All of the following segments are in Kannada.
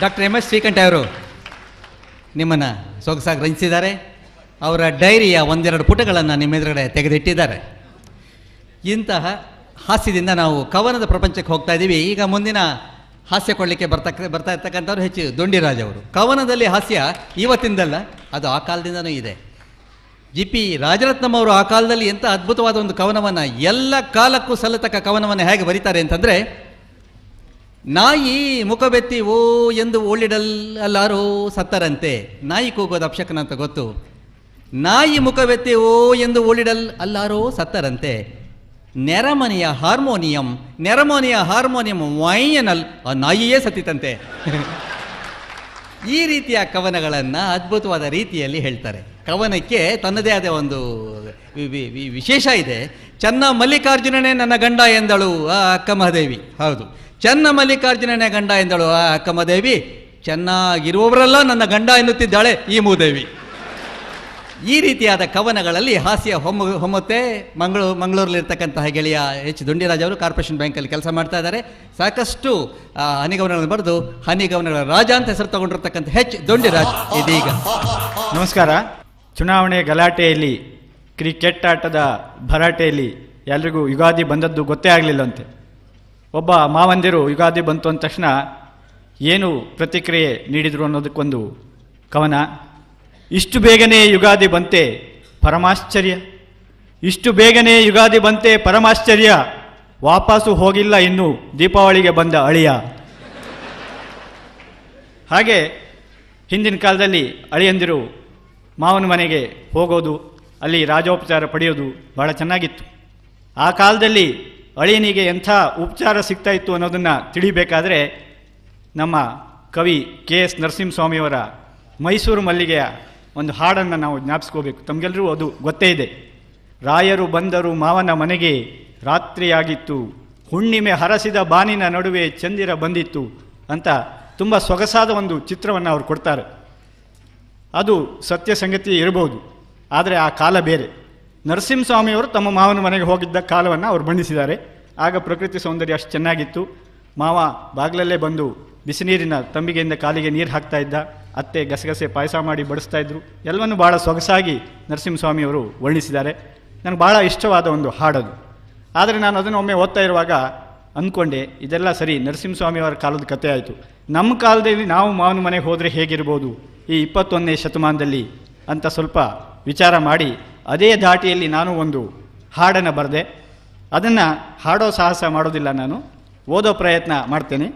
ಡಾಕ್ಟರ್ ಎಂ ಎಸ್ ಶ್ರೀಕಂಠ ಅವರು ನಿಮ್ಮನ್ನು ಸೊಗಸಾಗಿ ರಂಜಿಸಿದ್ದಾರೆ. ಅವರ ಡೈರಿಯ ಒಂದೆರಡು ಪುಟಗಳನ್ನು ನಿಮ್ಮ ಎದುರುಗಡೆ ತೆಗೆದಿಟ್ಟಿದ್ದಾರೆ. ಇಂತಹ ಹಾಸ್ಯದಿಂದ ನಾವು ಕವನದ ಪ್ರಪಂಚಕ್ಕೆ ಹೋಗ್ತಾ ಇದ್ದೀವಿ. ಈಗ ಮುಂದಿನ ಹಾಸ್ಯ ಕೊಡಲಿಕ್ಕೆ ಬರ್ತಾ ಇರ್ತಕ್ಕಂಥವ್ರು ಹೆಚ್ಚು ದೊಂಡಿರಾಜ್ ಅವರು. ಕವನದಲ್ಲಿ ಹಾಸ್ಯ ಇವತ್ತಿಂದಲ್ಲ, ಅದು ಆ ಕಾಲದಿಂದನೂ ಇದೆ. ಜಿ ಪಿ ರಾಜರತ್ನಂ ಅವರು ಆ ಕಾಲದಲ್ಲಿ ಎಂಥ ಅದ್ಭುತವಾದ ಒಂದು ಕವನವನ್ನು, ಎಲ್ಲ ಕಾಲಕ್ಕೂ ಸಲ್ಲತಕ್ಕ ಕವನವನ್ನು ಹೇಗೆ ಬರೀತಾರೆ ಅಂತಂದರೆ, ನಾಯಿ ಮುಖಬೆತ್ತಿ ಓ ಎಂದು ಓಳಿಡಲ್ಲಾರೋ ಸತ್ತರಂತೆ. ನಾಯಿ ಕೂಗೋದು ಅಪಶಕನ ಅಂತ ಗೊತ್ತು. ನಾಯಿ ಮುಖಬೆತ್ತಿ ಓ ಎಂದು ಓಳಿಡಲ್ ಅಲ್ಲಾರೋ ಸತ್ತರಂತೆ. ನೆರಮನೆಯ ಹಾರ್ಮೋನಿಯಂ ವೈಯನಲ್ ಆ ನಾಯಿಯೇ ಸತ್ತಿತಂತೆ. ಈ ರೀತಿಯ ಕವನಗಳನ್ನು ಅದ್ಭುತವಾದ ರೀತಿಯಲ್ಲಿ ಹೇಳ್ತಾರೆ. ಕವನಕ್ಕೆ ತನ್ನದೇ ಆದ ಒಂದು ವಿಶೇಷ ಇದೆ. ಚೆನ್ನ ಮಲ್ಲಿಕಾರ್ಜುನನೇ ನನ್ನ ಗಂಡ ಎಂದಳು ಆ ಅಕ್ಕಮಹಾದೇವಿ. ಹೌದು, ಚೆನ್ನ ಮಲ್ಲಿಕಾರ್ಜುನನೇ ಗಂಡ ಎಂದಳು ಆ ಅಕ್ಕಮಹಾದೇವಿ. ಚೆನ್ನಾಗಿರುವವರೆಲ್ಲ ನನ್ನ ಗಂಡ ಎನ್ನುತ್ತಿದ್ದಾಳೆ ಈ ಮೂದೇವಿ. ಈ ರೀತಿಯಾದ ಕವನಗಳಲ್ಲಿ ಹಾಸ್ಯ ಹೊಮ್ಮುತ್ತೆ. ಮಂಗಳೂರಲ್ಲಿರ್ತಕ್ಕಂತಹ ಗೆಳೆಯ ಎಚ್ ದೊಂಡಿರಾಜ್ ಅವರು ಕಾರ್ಪೊರೇಷನ್ ಬ್ಯಾಂಕಲ್ಲಿ ಕೆಲಸ ಮಾಡ್ತಾ ಇದ್ದಾರೆ. ಸಾಕಷ್ಟು ಹನಿಗವನಗಳನ್ನು ಬರೆದು ಹನಿಗವನಗಳ ರಾಜ ಅಂತ ಹೆಸರು ತಗೊಂಡಿರ್ತಕ್ಕಂಥ ಎಚ್ ದೊಂಡಿರಾಜ್ ಇದೀಗ. ನಮಸ್ಕಾರ. ಚುನಾವಣೆ ಗಲಾಟೆಯಲ್ಲಿ, ಕ್ರಿಕೆಟ್ ಆಟದ ಭರಾಟೆಯಲ್ಲಿ ಎಲ್ರಿಗೂ ಯುಗಾದಿ ಬಂದದ್ದು ಗೊತ್ತೇ ಆಗಲಿಲ್ಲಂತೆ. ಒಬ್ಬ ಮಾವಂದಿರು ಯುಗಾದಿ ಬಂತು ಅಂದ ತಕ್ಷಣ ಏನು ಪ್ರತಿಕ್ರಿಯೆ ನೀಡಿದರು ಅನ್ನೋದಕ್ಕೊಂದು ಕವನ. ಇಷ್ಟು ಬೇಗನೆ ಯುಗಾದಿ ಬಂತೆ ಪರಮಾಶ್ಚರ್ಯ, ಇಷ್ಟು ಬೇಗನೆ ಯುಗಾದಿ ಬಂತೆ ಪರಮಾಶ್ಚರ್ಯ, ವಾಪಸ್ಸು ಹೋಗಿಲ್ಲ ಇನ್ನು ದೀಪಾವಳಿಗೆ ಬಂದ ಅಳಿಯ. ಹಾಗೆ ಹಿಂದಿನ ಕಾಲದಲ್ಲಿ ಅಳಿಯಂದಿರು ಮಾವನ ಮನೆಗೆ ಹೋಗೋದು, ಅಲ್ಲಿ ರಾಜೋಪಚಾರ ಪಡೆಯೋದು ಬಹಳ ಚೆನ್ನಾಗಿತ್ತು. ಆ ಕಾಲದಲ್ಲಿ ಅಳಿಯನಿಗೆ ಎಂಥ ಉಪಚಾರ ಸಿಗ್ತಾ ಇತ್ತು ಅನ್ನೋದನ್ನು ತಿಳಿಬೇಕಾದ್ರೆ ನಮ್ಮ ಕವಿ KS ನರಸಿಂಹಸ್ವಾಮಿಯವರ ಮೈಸೂರು ಮಲ್ಲಿಗೆಯ ಒಂದು ಹಾಡನ್ನು ನಾವು ಜ್ಞಾಪಿಸ್ಕೋಬೇಕು. ತಮಗೆಲ್ಲರೂ ಅದು ಗೊತ್ತೇ ಇದೆ. ರಾಯರು ಬಂದರು ಮಾವನ ಮನೆಗೆ, ರಾತ್ರಿಯಾಗಿತ್ತು, ಹುಣ್ಣಿಮೆ ಹರಸಿದ ಬಾನಿನ ನಡುವೆ ಚಂದಿರ ಬಂದಿತ್ತು ಅಂತ ತುಂಬ ಸೊಗಸಾದ ಒಂದು ಚಿತ್ರವನ್ನು ಅವರು ಕೊಡ್ತಾರೆ. ಅದು ಸತ್ಯ ಸಂಗತಿ ಇರಬಹುದು, ಆದರೆ ಆ ಕಾಲ ಬೇರೆ. ನರಸಿಂಹಸ್ವಾಮಿಯವರು ತಮ್ಮ ಮಾವನ ಮನೆಗೆ ಹೋಗಿದ್ದ ಕಾಲವನ್ನು ಅವರು ಬಣ್ಣಿಸಿದ್ದಾರೆ. ಆಗ ಪ್ರಕೃತಿ ಸೌಂದರ್ಯ ಅಷ್ಟು ಚೆನ್ನಾಗಿತ್ತು. ಮಾವ ಬಾಗಿಲಲ್ಲೇ ಬಂದು ಬಿಸಿ ನೀರಿನ ತಂಬಿಗೆಯಿಂದ ಕಾಲಿಗೆ ನೀರು ಹಾಕ್ತಾ ಇದ್ದ, ಅತ್ತೆ ಗಸಗಸೆ ಪಾಯಸ ಮಾಡಿ ಬಡಿಸ್ತಾ ಇದ್ರು. ಎಲ್ಲವನ್ನು ಭಾಳ ಸೊಗಸಾಗಿ ನರಸಿಂಹಸ್ವಾಮಿಯವರು ವರ್ಣಿಸಿದ್ದಾರೆ. ನನಗೆ ಭಾಳ ಇಷ್ಟವಾದ ಒಂದು ಹಾಡದು. ಆದರೆ ನಾನು ಅದನ್ನು ಒಮ್ಮೆ ಓದ್ತಾ ಇರುವಾಗ ಅಂದ್ಕೊಂಡೆ, ಇದೆಲ್ಲ ಸರಿ, ನರಸಿಂಹಸ್ವಾಮಿಯವರ ಕಾಲದ ಕಥೆ ಆಯಿತು. ನಮ್ಮ ಕಾಲದಲ್ಲಿ ನಾವು ಮಾವನ ಮನೆಗೆ ಹೋದರೆ ಹೇಗಿರ್ಬೋದು ಈ 21ನೇ ಶತಮಾನದಲ್ಲಿ ಅಂತ ಸ್ವಲ್ಪ ವಿಚಾರ ಮಾಡಿ ಅದೇ ಧಾಟಿಯಲ್ಲಿ ನಾನು ಒಂದು ಹಾಡನ್ನು ಬರೆದೆ. ಅದನ್ನು ಹಾಡೋ ಸಾಹಸ ಮಾಡೋದಿಲ್ಲ, ನಾನು ಓದೋ ಪ್ರಯತ್ನ ಮಾಡ್ತೇನೆ.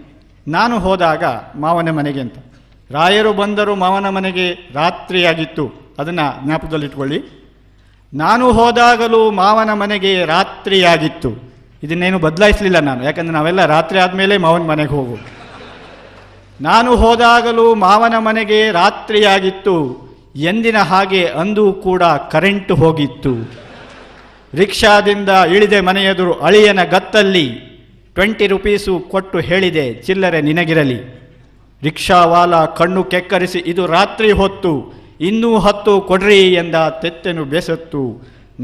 ನಾನು ಹೋದಾಗ ಮಾವನ ಮನೆಗೆ ಅಂತ. ರಾಯರು ಬಂದರು ಮಾವನ ಮನೆಗೆ, ರಾತ್ರಿಯಾಗಿತ್ತು. ಅದನ್ನು ಜ್ಞಾಪಕದಲ್ಲಿಟ್ಕೊಳ್ಳಿ. ನಾನು ಹೋದಾಗಲೂ ಮಾವನ ಮನೆಗೆ ರಾತ್ರಿಯಾಗಿತ್ತು. ಇದನ್ನೇನು ಬದಲಾಯಿಸಲಿಲ್ಲ ನಾನು, ಯಾಕಂದರೆ ನಾವೆಲ್ಲ ರಾತ್ರಿ ಆದಮೇಲೆ ಮಾವನ ಮನೆಗೆ ಹೋಗೋದು. ನಾನು ಹೋದಾಗಲೂ ಮಾವನ ಮನೆಗೆ ರಾತ್ರಿಯಾಗಿತ್ತು, ಎಂದಿನ ಹಾಗೆ ಅಂದು ಕೂಡ ಕರೆಂಟು ಹೋಗಿತ್ತು. ರಿಕ್ಷಾದಿಂದ ಇಳಿದೆ ಮನೆಯೆದುರು ಅಳಿಯನ ಗತ್ತಲ್ಲಿ, 20 ರೂಪೀಸು ಕೊಟ್ಟು ಹೇಳಿದೆ ಚಿಲ್ಲರೆ ನಿನಗಿರಲಿ. ರಿಕ್ಷಾವಾಲ ಕಣ್ಣು ಕೆಕ್ಕರಿಸಿ ಇದು ರಾತ್ರಿ ಹೊತ್ತು, ಇನ್ನೂ 10 ಕೊಡ್ರಿ ಎಂದ ತೆತ್ತೆನು ಬೇಸತ್ತು.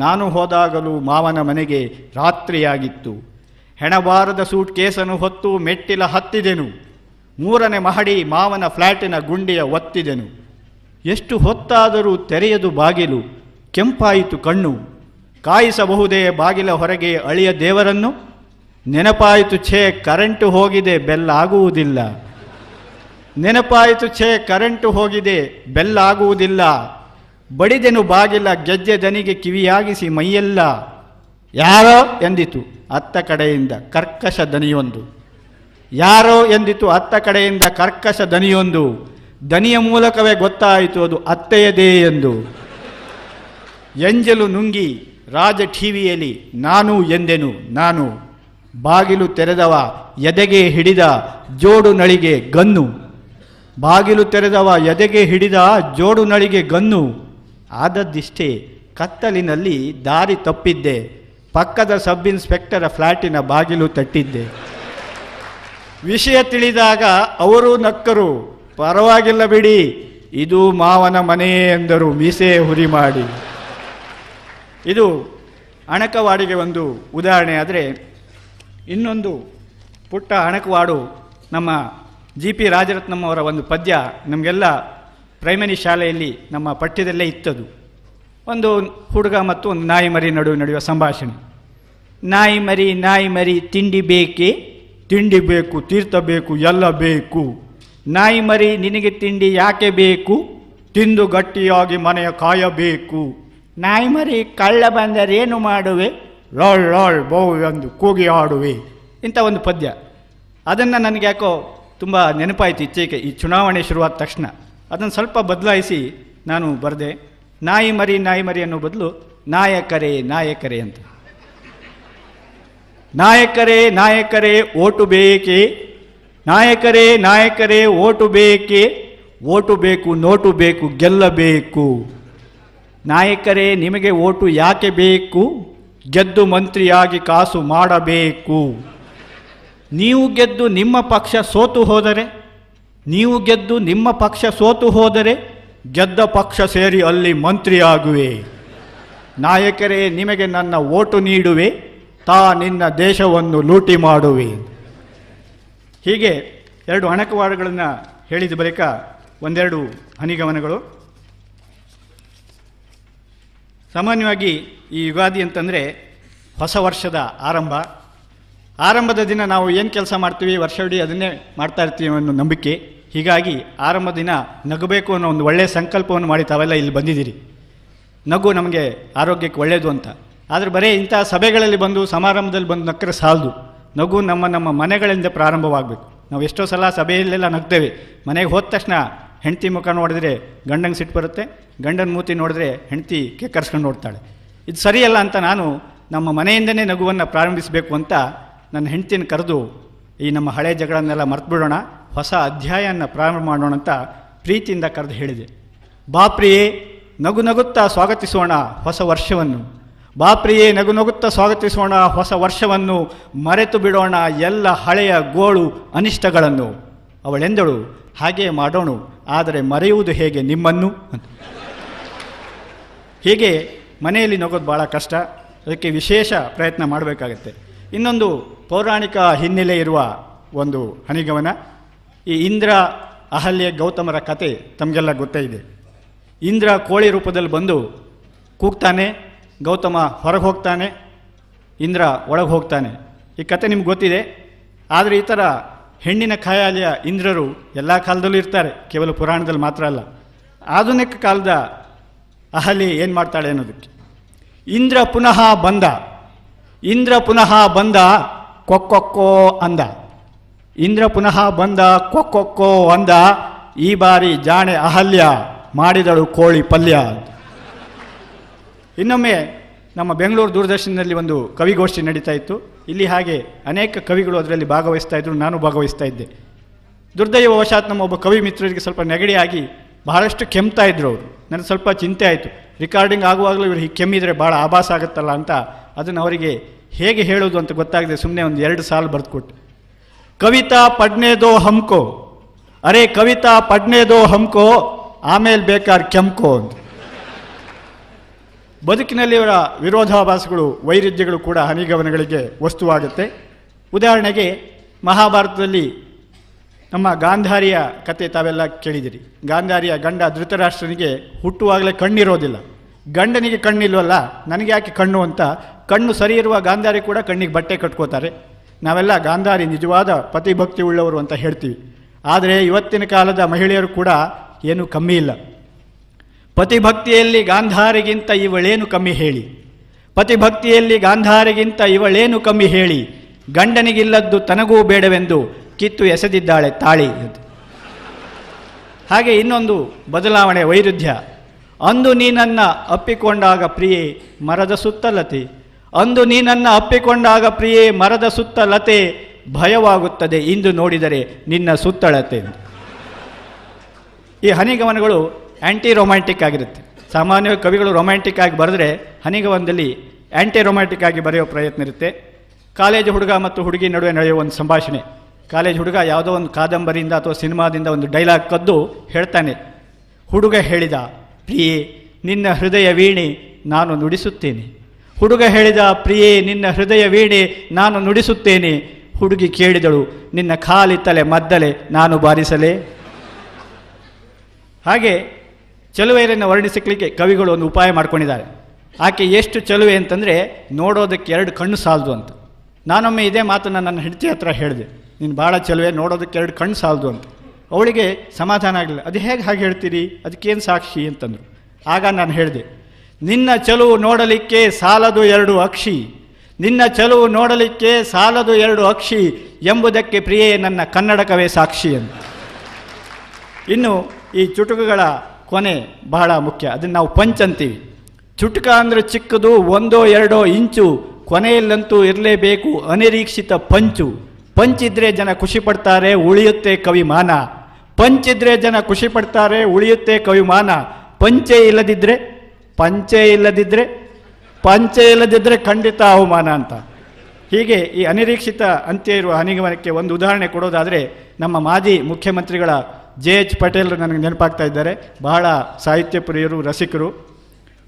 ನಾನು ಹೋದಾಗಲೂ ಮಾವನ ಮನೆಗೆ ರಾತ್ರಿಯಾಗಿತ್ತು. ಹೆಣಬಾರದ ಸೂಟ್ ಕೇಸನ್ನು ಹೊತ್ತು ಮೆಟ್ಟಿಲ ಹತ್ತಿದೆನು, 3ನೇ ಮಹಡಿ ಮಾವನ ಫ್ಲ್ಯಾಟಿನ ಗುಂಡಿಯ ಒತ್ತಿದೆನು. ಎಷ್ಟು ಹೊತ್ತಾದರೂ ತೆರೆಯದು ಬಾಗಿಲು, ಕೆಂಪಾಯಿತು ಕಣ್ಣು, ಕಾಯಿಸಬಹುದೇ ಬಾಗಿಲ ಹೊರಗೆ ಅಳಿಯ ದೇವರನ್ನು. ನೆನಪಾಯಿತು ಛೇ ಕರೆಂಟು ಹೋಗಿದೆ ಬೆಲ್ಲಾಗುವುದಿಲ್ಲ, ನೆನಪಾಯಿತು ಛೇ ಕರೆಂಟು ಹೋಗಿದೆ ಬೆಲ್ಲಾಗುವುದಿಲ್ಲ. ಬಡಿದೆನು ಬಾಗಿಲ ಗೆಜ್ಜೆ ದನಿಗೆ ಕಿವಿಯಾಗಿಸಿ ಮೈಯೆಲ್ಲ. ಯಾರೋ ಎಂದಿತು ಅತ್ತ ಕಡೆಯಿಂದ ಕರ್ಕಶ ದನಿಯೊಂದು, ಯಾರೋ ಎಂದಿತು ಅತ್ತ ಕಡೆಯಿಂದ ಕರ್ಕಶ ದನಿಯೊಂದು. ದನಿಯ ಮೂಲಕವೇ ಗೊತ್ತಾಯಿತು ಅದು ಅತ್ತೆಯದೇ ಎಂದು. ಎಂಜಲು ನುಂಗಿ ರಾಜ ಟಿವಿಯಲ್ಲಿ ನಾನು ಎಂದೆನು ನಾನು, ಬಾಗಿಲು ತೆರೆದವ ಎದೆಗೆ ಹಿಡಿದ ಜೋಡು ನಳಿಗೆ ಗನ್ನು. ಬಾಗಿಲು ತೆರೆದವ ಎದೆಗೆ ಹಿಡಿದ ಜೋಡು ನಳಿಗೆ ಗನ್ನು. ಆದದ್ದಿಷ್ಟೇ, ಕತ್ತಲಿನಲ್ಲಿ ದಾರಿ ತಪ್ಪಿದ್ದೆ, ಪಕ್ಕದ ಸಬ್ ಇನ್ಸ್ಪೆಕ್ಟರ ಫ್ಲ್ಯಾಟಿನ ಬಾಗಿಲು ತಟ್ಟಿದ್ದೆ. ವಿಷಯ ತಿಳಿದಾಗ ಅವರು ನಕ್ಕರು, ಪರವಾಗಿಲ್ಲ ಬಿಡಿ ಇದು ಮಾವನ ಮನೆ ಎಂದರು ಮೀಸೆ ಹುರಿ ಮಾಡಿ. ಇದು ಅಣಕವಾಡಿಗೆ ಒಂದು ಉದಾಹರಣೆ. ಆದರೆ ಇನ್ನೊಂದು ಪುಟ್ಟ ಅಣಕವಾಡು ನಮ್ಮ GP ರಾಜರತ್ನಂ ಅವರ ಒಂದು ಪದ್ಯ ನಮಗೆಲ್ಲ ಪ್ರೈಮರಿ ಶಾಲೆಯಲ್ಲಿ ನಮ್ಮ ಪಠ್ಯದಲ್ಲೇ ಇತ್ತದು. ಒಂದು ಹುಡುಗ ಮತ್ತು ಒಂದು ನಾಯಿ ಮರಿ ನಡುವೆ ನಡೆಯುವ ಸಂಭಾಷಣೆ. ನಾಯಿ ಮರಿ ತಿಂಡಿ ಬೇಕೆ? ತಿಂಡಿ ಬೇಕು, ತೀರ್ಥ ಬೇಕು, ಎಲ್ಲ ಬೇಕು. ನಾಯಿ ಮರಿ ನಿನಗೆ ತಿಂಡಿ ಯಾಕೆ ಬೇಕು? ತಿಂದು ಗಟ್ಟಿಯಾಗಿ ಮನೆಯ ಕಾಯಬೇಕು. ನಾಯಿ ಮರಿ ಕಳ್ಳ ಬಂದರೇನು ಮಾಡುವೆ? ಲಾಳ್ ಲಾಳ್ ಬೌ ಎಂದು ಕೂಗಿ ಆಡುವೆ. ಇಂಥ ಒಂದು ಪದ್ಯ. ಅದನ್ನು ನನಗೆ ಯಾಕೋ ತುಂಬ ನೆನಪಾಯಿತು ಇಚ್ಚೇಕೆ, ಈ ಚುನಾವಣೆ ಶುರುವಾದ ತಕ್ಷಣ. ಅದನ್ನು ಸ್ವಲ್ಪ ಬದಲಾಯಿಸಿ ನಾನು ಬರೆದೆ, ನಾಯಿ ಮರಿ ಅನ್ನೋ ಬದಲು ನಾಯಕರೇ ಅಂತ. ನಾಯಕರೇ ಓಟು ಬೇಕೆ? ನಾಯಕರೇ ಓಟು ಬೇಕೆ? ಓಟು ಬೇಕು, ನೋಟು ಬೇಕು, ಗೆಲ್ಲಬೇಕು. ನಾಯಕರೇ ನಿಮಗೆ ಓಟು ಯಾಕೆ ಬೇಕು? ಗೆದ್ದು ಮಂತ್ರಿಯಾಗಿ ಕಾಸು ಮಾಡಬೇಕು. ನೀವು ಗೆದ್ದು ನಿಮ್ಮ ಪಕ್ಷ ಸೋತು ಹೋದರೆ ಗೆದ್ದ ಪಕ್ಷ ಸೇರಿ ಅಲ್ಲಿ ಮಂತ್ರಿಯಾಗುವೆ. ನಾಯಕರೇ ನಿಮಗೆ ನನ್ನ ಓಟು ನೀಡುವೆ, ನಿನ್ನ ದೇಶವನ್ನು ಲೂಟಿ ಮಾಡುವೆ. ಹೀಗೆ 2 ಅಣಕವಾಡುಗಳನ್ನು ಹೇಳಿದ ಬಳಿಕ ಒಂದೆರಡು ಹನಿಗಮನಗಳು. ಸಾಮಾನ್ಯವಾಗಿ ಈ ಯುಗಾದಿ ಅಂತಂದರೆ ಹೊಸ ವರ್ಷದ ಆರಂಭದ ದಿನ ನಾವು ಏನು ಕೆಲಸ ಮಾಡ್ತೀವಿ ವರ್ಷವಿಡೀ ಅದನ್ನೇ ಮಾಡ್ತಾ ಇರ್ತೀವಿ ಅನ್ನೋ ನಂಬಿಕೆ. ಹೀಗಾಗಿ ಆರಂಭದ ದಿನ ನಗಬೇಕು ಅನ್ನೋ ಒಂದು ಒಳ್ಳೆಯ ಸಂಕಲ್ಪವನ್ನು ಮಾಡಿ ತಾವೆಲ್ಲ ಇಲ್ಲಿ ಬಂದಿದ್ದೀರಿ. ನಗು ನಮಗೆ ಆರೋಗ್ಯಕ್ಕೆ ಒಳ್ಳೆಯದು ಅಂತ. ಆದರೆ ಬರೀ ಇಂಥ ಸಭೆಗಳಲ್ಲಿ ಬಂದು ಸಮಾರಂಭದಲ್ಲಿ ಬಂದು ನಕ್ಕರೆ ಸಾಲದು. ನಗು ನಮ್ಮ ಮನೆಗಳಿಂದ ಪ್ರಾರಂಭವಾಗಬೇಕು. ನಾವು ಎಷ್ಟೋ ಸಲ ಸಭೆಯಲ್ಲೆಲ್ಲ ನಗ್ತೇವೆ, ಮನೆಗೆ ಹೋದ ತಕ್ಷಣ ಹೆಂಡತಿ ಮುಖ ನೋಡಿದ್ರೆ ಗಂಡಂಗೆ ಸಿಟ್ಟು ಬರುತ್ತೆ, ಗಂಡನ ಮೂತಿ ನೋಡಿದ್ರೆ ಹೆಂಡತಿ ಕೆಕ್ಕರ್ಸ್ಕೊಂಡು ನೋಡ್ತಾಳೆ. ಇದು ಸರಿಯಲ್ಲ ಅಂತ ನಾನು ನಮ್ಮ ಮನೆಯಿಂದನೇ ನಗುವನ್ನು ಪ್ರಾರಂಭಿಸಬೇಕು ಅಂತ ನನ್ನ ಹೆಂಡತಿನ ಕರೆದು ಈ ನಮ್ಮ ಹಳೆ ಜಗಳನ್ನೆಲ್ಲ ಮರ್ತು ಬಿಡೋಣ, ಹೊಸ ಅಧ್ಯಾಯನ ಪ್ರಾರಂಭ ಮಾಡೋಣ ಅಂತ ಪ್ರೀತಿಯಿಂದ ಕರೆದು ಹೇಳಿದೆ. ಬಾಪ್ರಿಯೇ ನಗುತ್ತಾ ಸ್ವಾಗತಿಸೋಣ ಹೊಸ ವರ್ಷವನ್ನು. ಬಾಪ್ರಿಯೇ ನಗುತ್ತಾ ಸ್ವಾಗತಿಸೋಣ ಹೊಸ ವರ್ಷವನ್ನು. ಮರೆತು ಬಿಡೋಣ ಎಲ್ಲ ಹಳೆಯ ಗೋಳು ಅನಿಷ್ಟಗಳನ್ನು. ಅವಳೆಂದಳು, ಹಾಗೆ ಮಾಡೋಣ, ಆದರೆ ಮರೆಯುವುದು ಹೇಗೆ ನಿಮ್ಮನ್ನು ಅಂತ. ಹೀಗೆ ಮನೆಯಲ್ಲಿ ನಗೋದು ಭಾಳ ಕಷ್ಟ, ಅದಕ್ಕೆ ವಿಶೇಷ ಪ್ರಯತ್ನ ಮಾಡಬೇಕಾಗತ್ತೆ. ಇನ್ನೊಂದು ಪೌರಾಣಿಕ ಹಿನ್ನೆಲೆ ಇರುವ ಒಂದು ಹನಿಗಮನ. ಈ ಇಂದ್ರ ಅಹಲ್ಯ ಗೌತಮರ ಕತೆ ತಮಗೆಲ್ಲ ಗೊತ್ತೇ ಇದೆ. ಇಂದ್ರ ಕೋಳಿ ರೂಪದಲ್ಲಿ ಬಂದು ಕೂಗ್ತಾನೆ, ಗೌತಮ ಹೊರಗೆ ಹೋಗ್ತಾನೆ, ಇಂದ್ರ ಒಳಗೆ ಹೋಗ್ತಾನೆ. ಈ ಕತೆ ನಿಮ್ಗೆ ಗೊತ್ತಿದೆ. ಆದರೆ ಈ ಥರ ಹೆಣ್ಣಿನ ಖಯಾಲಿಯ ಇಂದ್ರರು ಎಲ್ಲ ಕಾಲದಲ್ಲೂ ಇರ್ತಾರೆ, ಕೇವಲ ಪುರಾಣದಲ್ಲಿ ಮಾತ್ರ ಅಲ್ಲ. ಆಧುನಿಕ ಕಾಲದ ಅಹಲ್ಯೆ ಏನು ಮಾಡ್ತಾಳೆ ಅನ್ನೋದಕ್ಕೆ. ಇಂದ್ರ ಪುನಃ ಬಂದ ಕೊಕ್ಕೊಕ್ಕೋ ಅಂದ. ಇಂದ್ರ ಪುನಃ ಬಂದ ಕೊಕ್ಕೊಕ್ಕೋ ಅಂದ. ಈ ಬಾರಿ ಜಾಣೆ ಅಹಲ್ಯ ಮಾಡಿದಳು ಕೋಳಿ ಪಲ್ಯ. ಇನ್ನೊಮ್ಮೆ ನಮ್ಮ ಬೆಂಗಳೂರು ದೂರದರ್ಶನದಲ್ಲಿ ಒಂದು ಕವಿಗೋಷ್ಠಿ ನಡೀತಾ ಇತ್ತು. ಇಲ್ಲಿ ಹಾಗೆ ಅನೇಕ ಕವಿಗಳು ಅದರಲ್ಲಿ ಭಾಗವಹಿಸ್ತಾ ಇದ್ದರು, ನಾನು ಭಾಗವಹಿಸ್ತಾ ಇದ್ದೆ. ದುರ್ದೈವವಶಾತ್ ನಮ್ಮ ಒಬ್ಬ ಕವಿ ಮಿತ್ರರಿಗೆ ಸ್ವಲ್ಪ ನೆಗಡಿಯಾಗಿ ಬಹಳಷ್ಟು ಕೆಮ್ತಾ ಇದ್ರು ಅವರು. ನನಗೆ ಸ್ವಲ್ಪ ಚಿಂತೆ ಆಯಿತು, ರಿಕಾರ್ಡಿಂಗ್ ಆಗುವಾಗಲೂ ಇವರು ಹೀಗೆ ಕೆಮ್ಮಿದರೆ ಭಾಳ ಆಭಾಸ ಆಗುತ್ತಲ್ಲ ಅಂತ. ಅದನ್ನು ಅವರಿಗೆ ಹೇಗೆ ಹೇಳೋದು ಅಂತ ಗೊತ್ತಾಗದೆ ಸುಮ್ಮನೆ ಒಂದು 2 ಸಾಲು ಬರೆದುಕೊಟ್ಟು, ಕವಿತಾ ಪಡ್ನೇದೋ ಹಮ್ಕೋ, ಅರೆ ಕವಿತಾ ಪಡ್ನೇದೋ ಹಮ್ಕೋ, ಆಮೇಲೆ ಬೇಕಾದ್ರೆ ಕೆಮ್ಕೋ ಅಂತ. ಬದುಕಿನಲ್ಲಿ ಅವರ ವಿರೋಧಾಭಾಸಗಳು, ವೈರುಧ್ಯಗಳು ಕೂಡ ಹನಿಗಮನಗಳಿಗೆ ವಸ್ತುವಾಗುತ್ತೆ. ಉದಾಹರಣೆಗೆ ಮಹಾಭಾರತದಲ್ಲಿ ನಮ್ಮ ಗಾಂಧಾರಿಯ ಕತೆ ತಾವೆಲ್ಲ ಕೇಳಿದಿರಿ. ಗಾಂಧಾರಿಯ ಗಂಡ ಧೃತರಾಷ್ಟ್ರನಿಗೆ ಹುಟ್ಟುವಾಗಲೇ ಕಣ್ಣಿರೋದಿಲ್ಲ. ಗಂಡನಿಗೆ ಕಣ್ಣಿಲ್ವಲ್ಲ, ನನಗೆ ಯಾಕೆ ಕಣ್ಣು ಅಂತ ಕಣ್ಣು ಸರಿ ಇರುವ ಗಾಂಧಾರಿ ಕೂಡ ಕಣ್ಣಿಗೆ ಬಟ್ಟೆ ಕಟ್ಕೋತಾರೆ. ನಾವೆಲ್ಲ ಗಾಂಧಾರಿ ನಿಜವಾದ ಪತಿಭಕ್ತಿ ಉಳ್ಳವರು ಅಂತ ಹೇಳ್ತೀವಿ. ಆದರೆ ಇವತ್ತಿನ ಕಾಲದ ಮಹಿಳೆಯರು ಕೂಡ ಏನೂ ಕಮ್ಮಿ ಇಲ್ಲ. ಪತಿಭಕ್ತಿಯಲ್ಲಿ ಗಾಂಧಾರಿಗಿಂತ ಇವಳೇನು ಕಮ್ಮಿ ಹೇಳಿ, ಪತಿಭಕ್ತಿಯಲ್ಲಿ ಗಾಂಧಾರಿಗಿಂತ ಇವಳೇನು ಕಮ್ಮಿ ಹೇಳಿ, ಗಂಡನಿಗಿಲ್ಲದ್ದು ತನಗೂ ಬೇಡವೆಂದು ಕಿತ್ತು ಎಸೆದಿದ್ದಾಳೆ ತಾಳಿ. ಹಾಗೆ ಇನ್ನೊಂದು ಬದಲಾವಣೆ, ವೈರುಧ್ಯ. ಅಂದು ನೀನನ್ನ ಅಪ್ಪಿಕೊಂಡಾಗ ಪ್ರಿಯೆ ಮರದ ಸುತ್ತಲತೆ, ಅಂದು ನೀನನ್ನ ಅಪ್ಪಿಕೊಂಡಾಗ ಪ್ರಿಯೆ ಮರದ ಸುತ್ತಲತೆ, ಭಯವಾಗುತ್ತದೆ ಇಂದು ನೋಡಿದರೆ ನಿನ್ನ ಸುತ್ತಳತೆ. ಈ ಹನಿಗಮನಗಳು ಆ್ಯಂಟಿ ರೊಮ್ಯಾಂಟಿಕ್ ಆಗಿರುತ್ತೆ. ಸಾಮಾನ್ಯವಾಗಿ ಕವಿಗಳು ರೊಮ್ಯಾಂಟಿಕ್ ಆಗಿ ಬರೆದ್ರೆ ಹನಿಗಮನದಲ್ಲಿ ಆ್ಯಂಟಿ ರೊಮ್ಯಾಂಟಿಕ್ ಆಗಿ ಬರೆಯೋ ಪ್ರಯತ್ನ ಇರುತ್ತೆ. ಕಾಲೇಜು ಹುಡುಗ ಮತ್ತು ಹುಡುಗಿ ನಡುವೆ ನಡೆಯುವ ಒಂದು ಸಂಭಾಷಣೆ. ಕಾಲೇಜ್ ಹುಡುಗ ಯಾವುದೋ ಒಂದು ಕಾದಂಬರಿಯಿಂದ ಅಥವಾ ಸಿನಿಮಾದಿಂದ ಒಂದು ಡೈಲಾಗ್ ಕದ್ದು ಹೇಳ್ತಾನೆ. ಹುಡುಗ ಹೇಳಿದ, ಪ್ರಿಯೆ ನಿನ್ನ ಹೃದಯ ವೀಣೆ ನಾನು ನುಡಿಸುತ್ತೇನೆ. ಹುಡುಗ ಹೇಳಿದ, ಪ್ರಿಯೆ ನಿನ್ನ ಹೃದಯ ವೀಣೆ ನಾನು ನುಡಿಸುತ್ತೇನೆ. ಹುಡುಗಿ ಕೇಳಿದಳು, ನಿನ್ನ ಕಾಲಿತ್ತಲೆ ಮದ್ದಲೆ ನಾನು ಬಾರಿಸಲೇ. ಹಾಗೆ ಚೆಲುವೆಯರನ್ನು ವರ್ಣಿಸಲಿಕ್ಕೆ ಕವಿಗಳು ಒಂದು ಉಪಾಯ ಮಾಡ್ಕೊಂಡಿದ್ದಾರೆ. ಆಕೆ ಎಷ್ಟು ಚೆಲುವೆ ಅಂತಂದರೆ ನೋಡೋದಕ್ಕೆ 2 ಕಣ್ಣು ಸಾಲದು ಅಂತ. ನಾನೊಮ್ಮೆ ಇದೇ ಮಾತನ್ನು ನನ್ನ ಹೆಂಡತಿ ಹತ್ರ ಹೇಳಿದೆ, ನೀನು ಭಾಳ ಚೆಲುವೆ, ನೋಡೋದಕ್ಕೆ 2 ಕಣ್ಣು ಸಾಲದು ಅಂತ. ಅವಳಿಗೆ ಸಮಾಧಾನ ಆಗಲಿಲ್ಲ. ಅದು ಹೇಗೆ ಹಾಗೆ ಹೇಳ್ತೀರಿ, ಅದಕ್ಕೇನು ಸಾಕ್ಷಿ ಅಂತಂದರು. ಆಗ ನಾನು ಹೇಳಿದೆ, ನಿನ್ನ ಚೆಲುವು ನೋಡಲಿಕ್ಕೆ ಸಾಲದು 2 ಅಕ್ಷಿ, ನಿನ್ನ ಚೆಲುವು ನೋಡಲಿಕ್ಕೆ ಸಾಲದು 2 ಅಕ್ಷಿ ಎಂಬುದಕ್ಕೆ ಪ್ರಿಯೆ ನನ್ನ ಕನ್ನಡಕವೇ ಸಾಕ್ಷಿ ಅಂತ. ಇನ್ನು ಈ ಚುಟುಕುಗಳ ಕೊನೆ ಬಹಳ ಮುಖ್ಯ. ಅದನ್ನು ನಾವು ಪಂಚ್ ಅಂತೀವಿ. ಚುಟುಕ ಅಂದರೆ ಚಿಕ್ಕದು, 1-2 ಇಂಚು, ಕೊನೆಯಲ್ಲಂತೂ ಇರಲೇಬೇಕು ಅನಿರೀಕ್ಷಿತ ಪಂಚು. ಪಂಚಿದ್ರೆ ಜನ ಖುಷಿ ಪಡ್ತಾರೆ, ಉಳಿಯುತ್ತೆ ಕವಿಮಾನ. ಪಂಚಿದ್ರೆ ಜನ ಖುಷಿ ಪಡ್ತಾರೆ, ಉಳಿಯುತ್ತೆ ಕವಿಮಾನ. ಪಂಚೆ ಇಲ್ಲದಿದ್ದರೆ ಖಂಡಿತ ಅವಮಾನ ಅಂತ. ಹೀಗೆ ಈ ಅನಿರೀಕ್ಷಿತ ಅಂತ್ಯ ಇರುವ ಹನಿಗಮನಕ್ಕೆ ಒಂದು ಉದಾಹರಣೆ ಕೊಡೋದಾದರೆ, ನಮ್ಮ ಮಾಜಿ ಮುಖ್ಯಮಂತ್ರಿಗಳ JH ಪಟೇಲ್ ನನಗೆ ನೆನಪಾಗ್ತಾ ಇದ್ದಾರೆ. ಬಹಳ ಸಾಹಿತ್ಯ ಪ್ರಿಯರು, ರಸಿಕರು,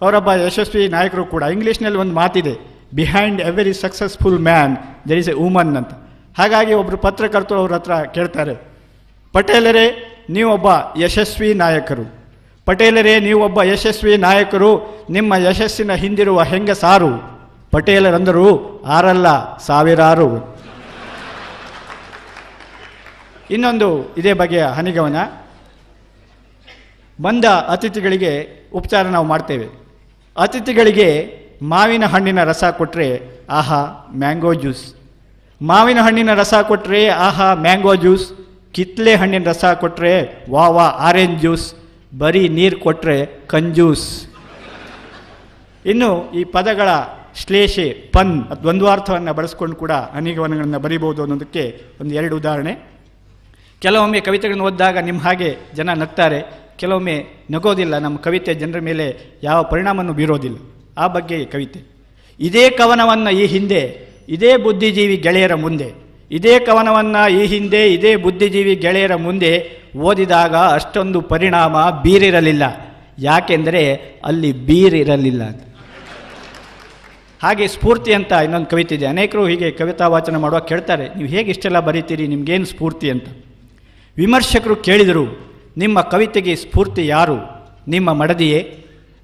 ಅವರೊಬ್ಬ ಯಶಸ್ವಿ ನಾಯಕರು ಕೂಡ. ಇಂಗ್ಲೀಷ್ನಲ್ಲಿ ಒಂದು ಮಾತಿದೆ, behind every successful man there is a woman ಅಂತ. ಹಾಗಾಗಿ ಒಬ್ಬರು ಪತ್ರಕರ್ತರು ಅವ್ರ ಹತ್ರ ಕೇಳ್ತಾರೆ, ಪಟೇಲರೇ ನೀವೊಬ್ಬ ಯಶಸ್ವಿ ನಾಯಕರು, ಪಟೇಲರೇ ನೀವೊಬ್ಬ ಯಶಸ್ವಿ ನಾಯಕರು, ನಿಮ್ಮ ಯಶಸ್ಸಿನ ಹಿಂದಿರುವ ಹೆಂಗಸಾರು? ಪಟೇಲರಂದರು, 6 ಅಲ್ಲ 1000. ಇನ್ನೊಂದು ಇದೇ ಬಗೆಯ ಹನಿಗವನ. ಬಂದ ಅತಿಥಿಗಳಿಗೆ ಉಪಚಾರ ನಾವು ಮಾಡ್ತೇವೆ. ಅತಿಥಿಗಳಿಗೆ ಮಾವಿನ ಹಣ್ಣಿನ ರಸ ಕೊಟ್ಟರೆ ಆಹಾ ಮ್ಯಾಂಗೋ ಜ್ಯೂಸ್, ಮಾವಿನ ಹಣ್ಣಿನ ರಸ ಕೊಟ್ಟರೆ ಆಹಾ ಮ್ಯಾಂಗೋ ಜ್ಯೂಸ್, ಕಿತ್ಲೆ ಹಣ್ಣಿನ ರಸ ಕೊಟ್ಟರೆ ವಾ ಆರೆಂಜ್ ಜ್ಯೂಸ್, ಬರೀ ನೀರು ಕೊಟ್ಟರೆ ಕಂಜೂಸ್. ಇನ್ನು ಈ ಪದಗಳ ಶ್ಲೇಷೆ, ಪನ್, ದ್ವಂದ್ವಾರ್ಥವನ್ನು ಬಳಸ್ಕೊಂಡು ಕೂಡ ಹನಿಗವನಗಳನ್ನು ಬರೀಬಹುದು ಅನ್ನೋದಕ್ಕೆ ಒಂದು 2 ಉದಾಹರಣೆ. ಕೆಲವೊಮ್ಮೆ ಕವಿತೆಗಳನ್ನು ಓದಿದಾಗ ನಿಮ್ಮ ಹಾಗೆ ಜನ ನಗ್ತಾರೆ, ಕೆಲವೊಮ್ಮೆ ನಗೋದಿಲ್ಲ. ನಮ್ಮ ಕವಿತೆ ಜನರ ಮೇಲೆ ಯಾವ ಪರಿಣಾಮವನ್ನು ಬೀರೋದಿಲ್ಲ. ಆ ಬಗ್ಗೆ ಕವಿತೆ. ಇದೇ ಕವನವನ್ನು ಈ ಹಿಂದೆ ಇದೇ ಬುದ್ಧಿಜೀವಿ ಗೆಳೆಯರ ಮುಂದೆ, ಇದೇ ಕವನವನ್ನು ಈ ಹಿಂದೆ ಇದೇ ಬುದ್ಧಿಜೀವಿ ಗೆಳೆಯರ ಮುಂದೆ ಓದಿದಾಗ ಅಷ್ಟೊಂದು ಪರಿಣಾಮ ಬೀರಿರಲಿಲ್ಲ. ಯಾಕೆಂದರೆ ಅಲ್ಲಿ ಬೀರಿರಲಿಲ್ಲ. ಹಾಗೆ ಸ್ಫೂರ್ತಿ ಅಂತ ಇನ್ನೊಂದು ಕವಿತೆ ಇದೆ. ಅನೇಕರು ಹೀಗೆ ಕವಿತಾ ವಾಚನ ಮಾಡುವಾಗ ಕೇಳ್ತಾರೆ, ನೀವು ಹೇಗೆ ಇಷ್ಟೆಲ್ಲ ಬರೀತೀರಿ, ನಿಮಗೇನು ಸ್ಫೂರ್ತಿ ಅಂತ. ವಿಮರ್ಶಕರು ಕೇಳಿದರು, ನಿಮ್ಮ ಕವಿತೆಗೆ ಸ್ಫೂರ್ತಿ ಯಾರು? ನಿಮ್ಮ ಮಡದಿಯೇ.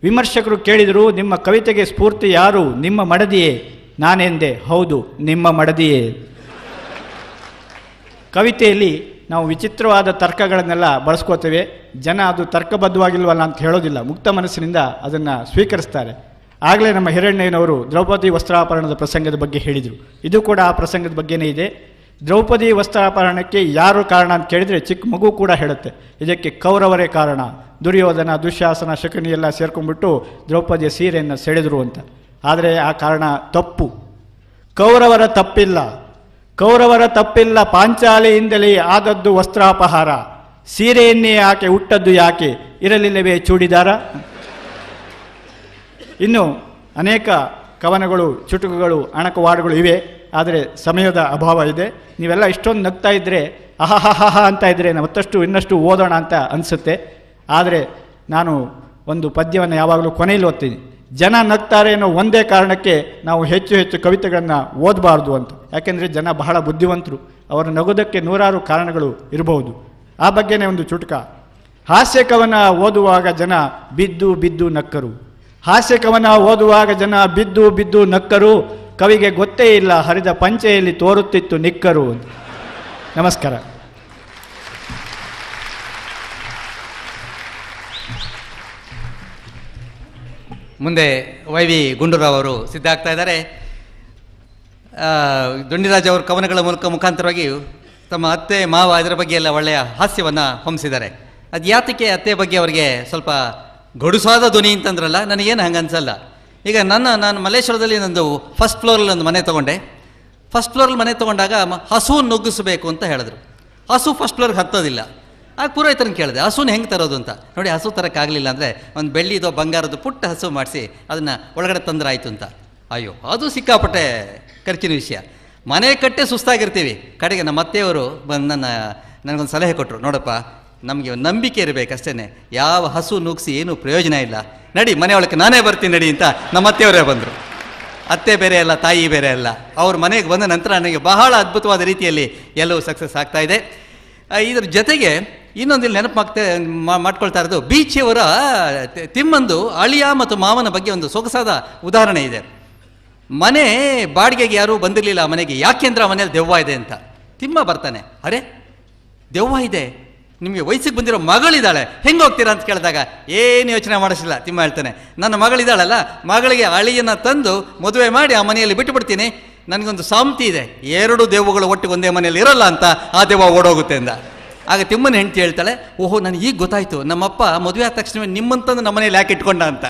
ವಿಮರ್ಶಕರು ಕೇಳಿದರು, ನಿಮ್ಮ ಕವಿತೆಗೆ ಸ್ಫೂರ್ತಿ ಯಾರು? ನಿಮ್ಮ ಮಡದಿಯೇ. ನಾನೆಂದೆ, ಹೌದು ನಿಮ್ಮ ಮಡದಿಯೇ. ಕವಿತೆಯಲ್ಲಿ ನಾವು ವಿಚಿತ್ರವಾದ ತರ್ಕಗಳನ್ನೆಲ್ಲ ಬಳಸ್ಕೋತೇವೆ. ಜನ ಅದು ತರ್ಕಬದ್ಧವಾಗಿಲ್ವಲ್ಲ ಅಂತ ಹೇಳೋದಿಲ್ಲ, ಮುಕ್ತ ಮನಸ್ಸಿನಿಂದ ಅದನ್ನು ಸ್ವೀಕರಿಸ್ತಾರೆ. ಆಗಲೇ ನಮ್ಮ ಹಿರಣ್ಣಯ್ಯನವರು ದ್ರೌಪದಿ ವಸ್ತ್ರಾಪರಣದ ಪ್ರಸಂಗದ ಬಗ್ಗೆ ಹೇಳಿದರು. ಇದು ಕೂಡ ಆ ಪ್ರಸಂಗದ ಬಗ್ಗೆನೇ ಇದೆ. ದ್ರೌಪದಿ ವಸ್ತ್ರಾಪರಣಕ್ಕೆ ಯಾರು ಕಾರಣ ಅಂತ ಕೇಳಿದರೆ ಚಿಕ್ಕ ಮಗು ಕೂಡ ಹೇಳುತ್ತೆ, ಇದಕ್ಕೆ ಕೌರವರೇ ಕಾರಣ. ದುರ್ಯೋಧನ, ದುಶ್ಯಾಸನ, ಶಕುನಿ ಎಲ್ಲ ಸೇರ್ಕೊಂಡ್ಬಿಟ್ಟು ದ್ರೌಪದಿಯ ಸೀರೆಯನ್ನು ಸೆಳೆದರು ಅಂತ. ಆದರೆ ಆ ಕಾರಣ ತಪ್ಪು. ಕೌರವರ ತಪ್ಪಿಲ್ಲ, ಕೌರವರ ತಪ್ಪಿಲ್ಲ. ಪಾಂಚಾಲಿಯಿಂದಲೇ ಆದದ್ದು ವಸ್ತ್ರಾಪಹಾರ. ಸೀರೆಯನ್ನೇ ಆಕೆ ಹುಟ್ಟದ್ದು ಯಾಕೆ? ಇರಲಿಲ್ಲವೇ ಚೂಡಿದಾರ? ಇನ್ನು ಅನೇಕ ಕವನಗಳು, ಚುಟುಕುಗಳು, ಅಣಕವಾಡುಗಳು ಇವೆ. ಆದರೆ ಸಮಯದ ಅಭಾವ ಇದೆ. ನೀವೆಲ್ಲ ಇಷ್ಟೊಂದು ನಗ್ತಾ ಇದ್ದರೆ, ಅಹಹಹ ಅಂತ ಇದ್ದರೆ ಮತ್ತಷ್ಟು ಇನ್ನಷ್ಟು ಓದೋಣ ಅಂತ ಅನಿಸುತ್ತೆ. ಆದರೆ ನಾನು ಒಂದು ಪದ್ಯವನ್ನು ಯಾವಾಗಲೂ ಕೊನೆಯಲ್ಲಿ ಓದ್ತೀನಿ. ಜನ ನಗ್ತಾರೆ ಅನ್ನೋ ಒಂದೇ ಕಾರಣಕ್ಕೆ ನಾವು ಹೆಚ್ಚು ಹೆಚ್ಚು ಕವಿತೆಗಳನ್ನು ಓದಬಾರ್ದು ಅಂತ. ಯಾಕೆಂದರೆ ಜನ ಬಹಳ ಬುದ್ಧಿವಂತರು, ಅವರು ನಗೋದಕ್ಕೆ 100 ಕಾರಣಗಳು ಇರಬಹುದು. ಆ ಬಗ್ಗೆನೇ ಒಂದು ಚುಟುಕ. ಹಾಸ್ಯ ಕವನ ಓದುವಾಗ ಜನ ಬಿದ್ದು ಬಿದ್ದು ನಕ್ಕರು. ಹಾಸ್ಯ ಕವನ ಓದುವಾಗ ಜನ ಬಿದ್ದು ಬಿದ್ದು ನಕ್ಕರು. ಕವಿಗೆ ಗೊತ್ತೇ ಇಲ್ಲ ಹರಿದ ಪಂಚೆಯಲ್ಲಿ ತೋರುತ್ತಿತ್ತು ನಿಕ್ಕರು. ನಮಸ್ಕಾರ. ಮುಂದೆ YV ಗುಂಡೂರಾವ್ ಅವರು ಸಿದ್ಧ ಆಗ್ತಾ ಇದ್ದಾರೆ. ದುಂಡಿರಾಜ್ ಅವರು ಕವನಗಳ ಮುಖಾಂತರವಾಗಿ ತಮ್ಮ ಅತ್ತೆ ಮಾವ ಇದರ ಬಗ್ಗೆ ಎಲ್ಲ ಒಳ್ಳೆಯ ಹಾಸ್ಯವನ್ನು ಹೊಮ್ಮಿಸಿದ್ದಾರೆ. ಅದು ಯಾತಕ್ಕೆ ಅತ್ತೆ ಬಗ್ಗೆ ಅವರಿಗೆ ಸ್ವಲ್ಪ ಗಡುಸಾದ ಧ್ವನಿ ಅಂತಂದ್ರಲ್ಲ, ನನಗೇನು ಹಂಗೆ ಅನ್ಸಲ್ಲ. ಈಗ ನಾನು ಮಲ್ಲೇಶ್ವರದಲ್ಲಿ ನಂದು ಫಸ್ಟ್ ಫ್ಲೋರಲ್ಲಿ ಒಂದು ಮನೆ ತೊಗೊಂಡೆ. ಫಸ್ಟ್ ಫ್ಲೋರಲ್ಲಿ ಮನೆ ತೊಗೊಂಡಾಗ ಹಸು ನುಗ್ಗಿಸ್ಬೇಕು ಅಂತ ಹೇಳಿದ್ರು. ಹಸು ಫಸ್ಟ್ ಫ್ಲೋರ್ಗೆ ಹತ್ತೋದಿಲ್ಲ. ಆಗ ಪುರೋಹಿತರನ್ನ ಕೇಳಿದೆ, ಹಸುನ ಹೆಂಗೆ ತರೋದು ಅಂತ. ನೋಡಿ, ಹಸು ತರೋಕ್ಕಾಗಲಿಲ್ಲ ಅಂದರೆ ಒಂದು ಬೆಳ್ಳಿದೋ ಬಂಗಾರದ್ದು ಪುಟ್ಟ ಹಸು ಮಾಡಿಸಿ ಅದನ್ನು ಒಳಗಡೆ ತಂದ್ರೆ ಆಯಿತು ಅಂತ. ಅಯ್ಯೋ, ಅದು ಸಿಕ್ಕಾಪಟ್ಟೆ ಖರ್ಚಿನ ವಿಷಯ. ಮನೆ ಕಟ್ಟೆ ಸುಸ್ತಾಗಿರ್ತೀವಿ. ಕಡೆಗೆ ನಮ್ಮ ಅತ್ತೆಯವರು ಬಂದು ನನಗೊಂದು ಸಲಹೆ ಕೊಟ್ಟರು, ನೋಡಪ್ಪ, ನಮಗೆ ನಂಬಿಕೆ ಇರಬೇಕಷ್ಟೇ, ಯಾವ ಹಸು ನುಗ್ಗಿಸಿ ಏನೂ ಪ್ರಯೋಜನ ಇಲ್ಲ, ನಡಿ ಮನೆ ಒಳಗೆ ನಾನೇ ಬರ್ತೀನಿ ನಡಿ ಅಂತ ನಮ್ಮ ಅತ್ತೆಯವರೇ ಬಂದರು. ಅತ್ತೆ ಬೇರೆ ಅಲ್ಲ, ತಾಯಿ ಬೇರೆ ಅಲ್ಲ. ಅವ್ರ ಮನೆಗೆ ಬಂದ ನಂತರ ನನಗೆ ಬಹಳ ಅದ್ಭುತವಾದ ರೀತಿಯಲ್ಲಿ ಎಲ್ಲವೂ ಸಕ್ಸಸ್ ಆಗ್ತಾ ಇದೆ. ಇದ್ರ ಜೊತೆಗೆ ಇನ್ನೊಂದು ಇಲ್ಲಿ ನೆನಪು ಮಾಡ್ಕೊಳ್ತಾ ಇರೋದು, ಬೀಚಿಯವರ ತಿಮ್ಮಂದು ಅಳಿಯ ಮತ್ತು ಮಾವನ ಬಗ್ಗೆ ಒಂದು ಸೊಗಸಾದ ಉದಾಹರಣೆ ಇದೆ. ಮನೆ ಬಾಡಿಗೆಗೆ ಯಾರೂ ಬಂದಿರಲಿಲ್ಲ ಮನೆಗೆ, ಯಾಕೆಂದ್ರೆ ಆ ಮನೇಲಿ ದೆವ್ವ ಇದೆ ಅಂತ. ತಿಮ್ಮ ಬರ್ತಾನೆ, ಅರೆ ದೆವ್ವ ಇದೆ, ನಿಮಗೆ ವಯಸ್ಸಿಗೆ ಬಂದಿರೋ ಮಗಳಿದ್ದಾಳೆ, ಹೆಂಗೆ ಹೋಗ್ತೀರಾ ಅಂತ ಕೇಳಿದಾಗ ಏನು ಯೋಚನೆ ಮಾಡಿಸಿಲ್ಲ. ತಿಮ್ಮ ಹೇಳ್ತಾನೆ, ನನ್ನ ಮಗಳಿದ್ದಾಳಲ್ಲ, ಮಗಳಿಗೆ ಅಳಿಯನ್ನು ತಂದು ಮದುವೆ ಮಾಡಿ ಆ ಮನೆಯಲ್ಲಿ ಬಿಟ್ಟು ಬಿಡ್ತೀನಿ. ನನಗೊಂದು ಸಾಮ್ತಿ ಇದೆ, 2 ದೆವ್ವಗಳು ಒಟ್ಟಿಗೆ ಒಂದೇ ಮನೆಯಲ್ಲಿ ಇರಲ್ಲ ಅಂತ, ಆ ದೆವ್ವ ಓಡೋಗುತ್ತೆ ಅಂದ. ಆಗ ತಿಮ್ಮನ ಹೆಂಡತಿ ಹೇಳ್ತಾಳೆ, ಓಹೋ ನನಗೆ ಈಗ ಗೊತ್ತಾಯಿತು, ನಮ್ಮಪ್ಪ ಮದುವೆ ಆದ ತಕ್ಷಣ ನಿಮ್ಮಂತಂದು ನಮ್ಮ ಮನೇಲಿ ಯಾಕೆ ಇಟ್ಕೊಂಡ ಅಂತ.